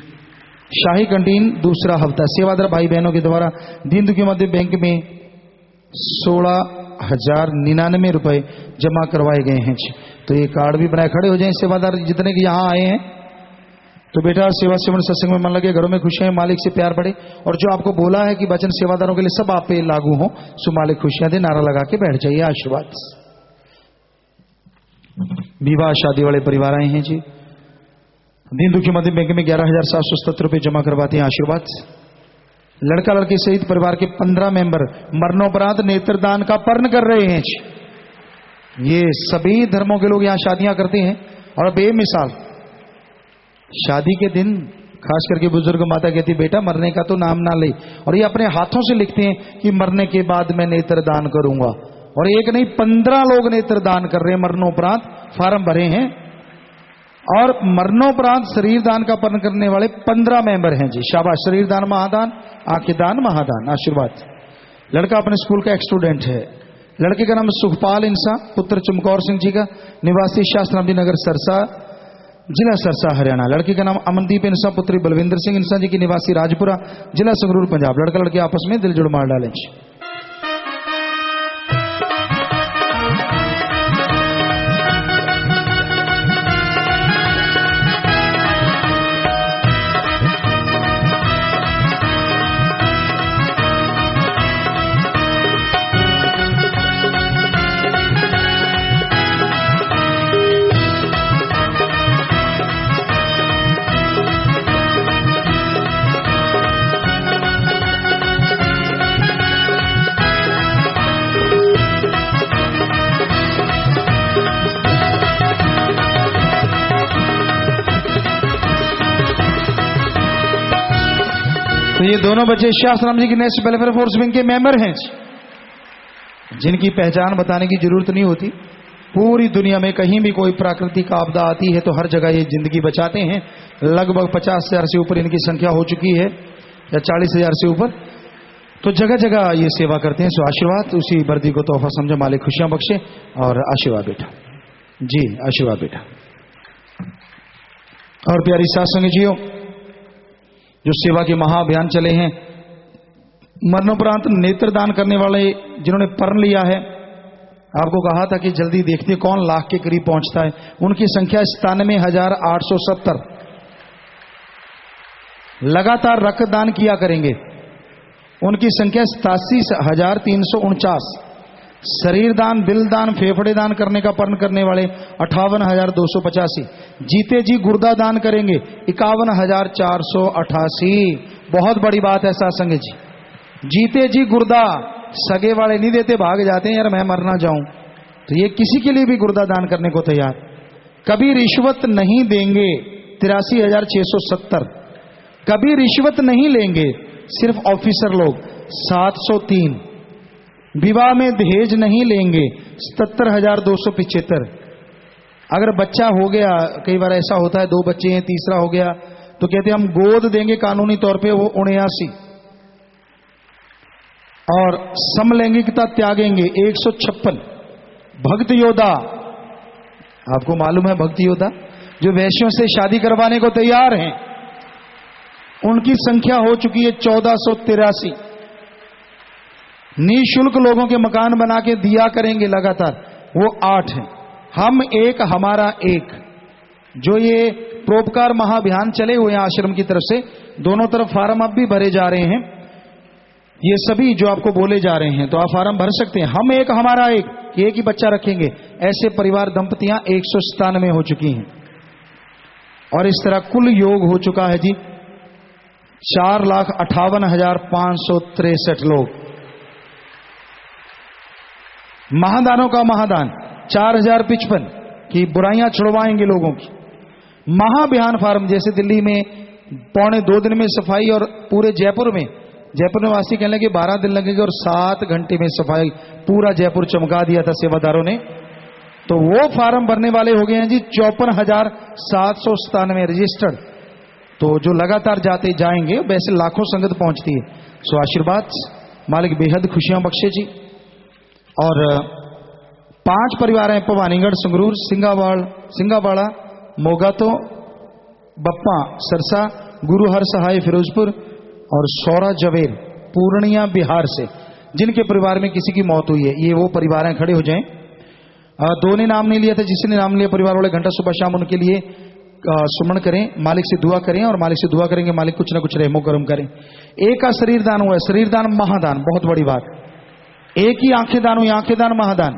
शाही कैंटीन दूसरा हफ्ता, सेवादार भाई बहनों के द्वारा दीन दुखी मध्य बैंक में 16,099 रुपए जमा करवाए गए हैं। तो ये कार्ड भी बनाए, खड़े हो जाएं सेवादार जितने के यहाँ आए हैं। तो बेटा, सेवा सिमरन सत्संग में मन लगे, घरों में खुशियां, मालिक से प्यार बढ़े, और जो आपको बोला है कि वचन सेवादारों के लिए सब आप पे लागू हो, सो मालिक खुशियां दे, नारा लगा के बैठ जाइए। आशीर्वाद। विवाह शादी वाले परिवार आए हैं जी, दीन दुखी मध्य बैंक में 11,777 रुपये जमा करवाते हैं। आशीर्वाद। लड़का लड़की सहित परिवार के 15 मेंबर मरणोपरांत नेत्रदान का पर्ण कर रहे हैं। ये सभी धर्मों के लोग यहां शादियां करते हैं, और बेमिसाल शादी के दिन खास करके बुजुर्ग माता कहती, बेटा मरने का तो नाम ना ले, और ये अपने हाथों से लिखते हैं कि मरने के बाद मैं नेत्रदान करूंगा। और एक नहीं 15 लोग नेत्रदान कर रहे हैं, मरणोपरांत फार्म भरे हैं, और मरणोपरांत शरीर दान का पर्ण करने वाले 15 मेंबर हैं जी। शाबाश। शरीर दान महादान, आंखें दान महादान। आशीर्वाद। लड़का अपने स्कूल का एक स्टूडेंट है। लड़के का नाम सुखपाल इंसा, पुत्र चमकौर सिंह जी का, निवासी शास्त्राम नगर सरसा, जिला सरसा हरियाणा। लड़के का नाम अमनदीप इंसा, पुत्री बलविंदर सिंह इंसा जी की, निवासी राजपुरा, जिला संगरूर पंजाब। लड़का लड़के आपस में दिल जुड़ मार डालें। तो ये दोनों बच्चे शास्त्राम जी की नेशनल वेलफेयर फोर्स विंग के मेंबर हैं, जिनकी पहचान बताने की जरूरत नहीं होती। पूरी दुनिया में कहीं भी कोई प्राकृतिक आपदा आती है तो हर जगह ये जिंदगी बचाते हैं। लगभग 50,000 से ऊपर इनकी संख्या हो चुकी है, या 40,000 से ऊपर। तो जगह जगह ये सेवा करते हैं। सो आशीर्वाद, उसी वर्दी को तोहफा समझो, मालिक खुशियां बख्शे। और आशीर्वाद बेटा जी, आशीर्वाद बेटा। और प्यारी साथ संग जियो, जो सेवा के महाअभियान चले हैं, मरणोपरांत नेत्रदान करने वाले जिन्होंने पर्ण लिया है, आपको कहा था कि जल्दी देखते कौन लाख के करीब पहुंचता है। उनकी संख्या 97,870। लगातार रक्तदान किया करेंगे। उनकी संख्या 87,349। शरीर दान, दिल दान, फेफड़े दान करने का पर्ण करने वाले 58,285। जीते जी गुर्दा दान करेंगे 51,488। बहुत बड़ी बात है सासंग जी, जीते जी गुर्दा। सगे वाले नहीं देते, भाग जाते हैं यार मैं मरना जाऊं, तो ये किसी के लिए भी गुर्दा दान करने को तैयार। कभी रिश्वत नहीं देंगे 83,670। कभी रिश्वत नहीं लेंगे सिर्फ ऑफिसर लोग 703। विवाह में दहेज नहीं लेंगे 77,275। अगर बच्चा हो गया, कई बार ऐसा होता है 2 बच्चे हैं, तीसरा हो गया, तो कहते हैं हम गोद देंगे कानूनी तौर पे, वो 79। और समलैंगिकता त्यागेंगे 156। भक्त योद्धा, आपको मालूम है भक्त योद्धा जो वैश्यों से शादी करवाने को तैयार हैं, उनकी संख्या हो चुकी है 1483। निःशुल्क लोगों के मकान बना के दिया करेंगे लगातार, वो 8 हैं। हम एक हमारा एक, जो ये परोपकार महाअभियान चले हुए हैं आश्रम की तरफ से, दोनों तरफ फार्म अब भी भरे जा रहे हैं। ये सभी जो आपको बोले जा रहे हैं तो आप फार्म भर सकते हैं। हम एक हमारा एक ही बच्चा रखेंगे, ऐसे परिवार दंपतियां 197 हो चुकी हैं। और इस तरह कुल योग हो चुका है जी 4,58,563 लोग। महादानों का महादान 4,055 की बुराइयां छुड़वाएंगे लोगों की। महाअभियान फार्म, जैसे दिल्ली में 1.25 दिन में सफाई, और पूरे जयपुर निवासी कहने लगे 12 दिन लगेंगे और 7 घंटे में सफाई, पूरा जयपुर चमका दिया था सेवादारों ने। तो वो फार्म भरने वाले हो गए हैं जी 54,797 रजिस्टर्ड। तो जो लगातार जाते जाएंगे, वैसे लाखों संगत पहुंचती है। सो आशीर्वाद मालिक बेहद खुशियां बख्शे जी। और 5 परिवार हैं, भवानीगढ़, संगरूर, सिंगावाड़ा, मोगातो, बप्पा, सरसा, गुरु हर सहाय फिरोजपुर और सौरा जवेर पूर्णिया बिहार से, जिनके परिवार में किसी की मौत हुई है। ये वो परिवार हैं, खड़े हो जाएं। 2 ने नाम नहीं लिया था, जिसने नाम लिया परिवार वाले घंटा सुबह शाम उनके लिए सुमन करें, मालिक से दुआ करें, और मालिक से दुआ करेंगे मालिक कुछ ना कुछ रहमो करम करें। एक का शरीर दान हुआ है, शरीर दान महादान, बहुत बड़ी बात। एक ही आंखें दान हुई, आंखें दान महादान।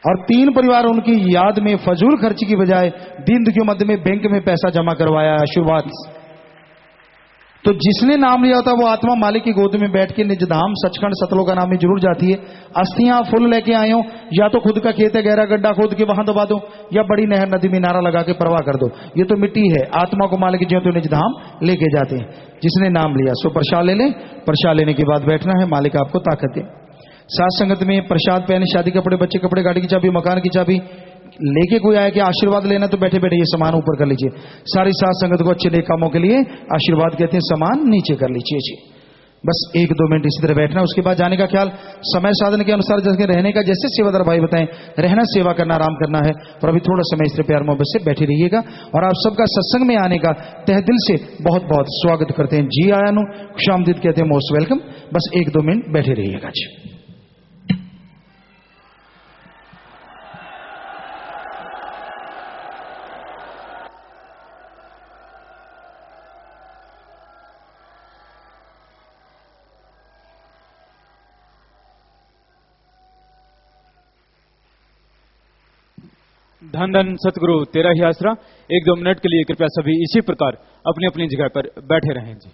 और 3 परिवार उनकी याद में फजूल खर्ची की बजाय दीन दुखियों मध्य में बैंक में पैसा जमा करवाया। आशीर्वाद। तो जिसने नाम लिया होता वो आत्मा मालिक की गोद में बैठ के निज धाम सचखंड सतलों का नाम में जरूर जाती है। अस्थियां फुल लेके आए हो, या तो खुद का खेत है गहरा गड्ढा खोद के वहां दबा दो, या बड़ी नहर नदी में नारा लगा के प्रवाह कर दो। ये तो मिट्टी है, आत्मा को मालिक जो तो निज धाम लेके जाते हैं। जिसने नाम लिया सो प्रसाद ले लें, प्रसाद लेने के बाद बैठना है, मालिक आपको ताकत दे। साथ संगत में प्रसाद, पहने, शादी कपड़े, बच्चे कपड़े, गाड़ी की चाबी, मकान की चाबी लेके कोई आया कि आशीर्वाद लेना, तो बैठे बैठे ये सामान ऊपर कर लीजिए। सारी साथ संगत को अच्छे नेक कामों के लिए आशीर्वाद कहते हैं, सामान नीचे कर लीजिए जी। बस 1-2 मिनट इसी तरह बैठना। उसके बाद जाने का ख्याल समय साधन के अनुसार, जैसे रहने का जैसे सेवादार भाई बताएं, रहना, सेवा करना, आराम करना है। और अभी थोड़ा समय इस तरह प्यार मोहब्बत से बैठे रहिएगा। और आप सबका सत्संग में आने का तहे दिल से बहुत बहुत स्वागत करते हैं। जी आया नु खुशामदीद कहते हैं, मोस्ट वेलकम। बस 1-2 मिनट बैठे रहिएगा जी। धन धन सतगुरु तेरा ही आसरा। 1-2 मिनट के लिए कृपया सभी इसी प्रकार अपनी अपनी जगह पर बैठे रहें जी।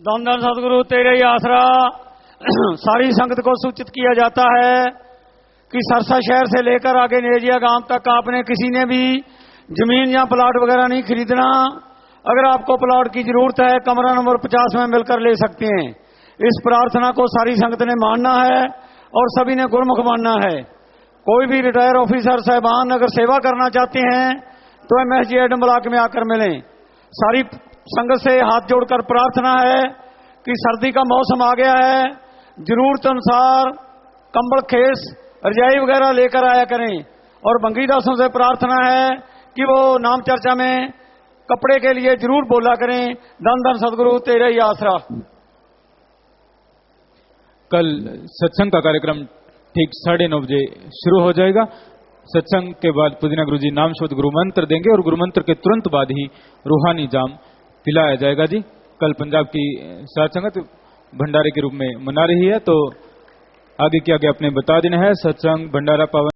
धन धन सतगुरु तेरे ही आसरा। सारी संगत को सूचित किया जाता है कि सरसा शहर से लेकर आगे नेजिया गांव तक आपने किसी ने भी जमीन या प्लॉट वगैरह नहीं खरीदना। अगर आपको प्लॉट की जरूरत है, कमरा नंबर 50 में मिलकर ले सकते हैं। इस प्रार्थना को सारी संगत ने मानना है और सभी ने गुरमुख मानना है। कोई भी रिटायर ऑफिसर साहबान अगर सेवा करना चाहते हैं तो MSG एडम ब्लॉक में आकर मिलें। सारी संगत से हाथ जोड़कर प्रार्थना है कि सर्दी का मौसम आ गया है, जरूरत अनुसार कंबल, खेस, रजाई वगैरह लेकर आया करें। और बंगीदासों से प्रार्थना है कि वो नाम चर्चा में कपड़े के लिए जरूर बोला करें, धन धन सदगुरु तेरा ही आसरा। कल सत्संग का कार्यक्रम ठीक 9:30 बजे शुरू हो जाएगा। सत्संग के बाद पुदीना गुरु जी नाम शब्द गुरु मंत्र देंगे और गुरु मंत्र के तुरंत बाद ही रूहानी जाम पिलाया जाएगा जी। कल पंजाब की साध संगत भंडारे के रूप में मना रही है, तो आगे की आगे अपने बता देना है। सत्संग भंडारा पावन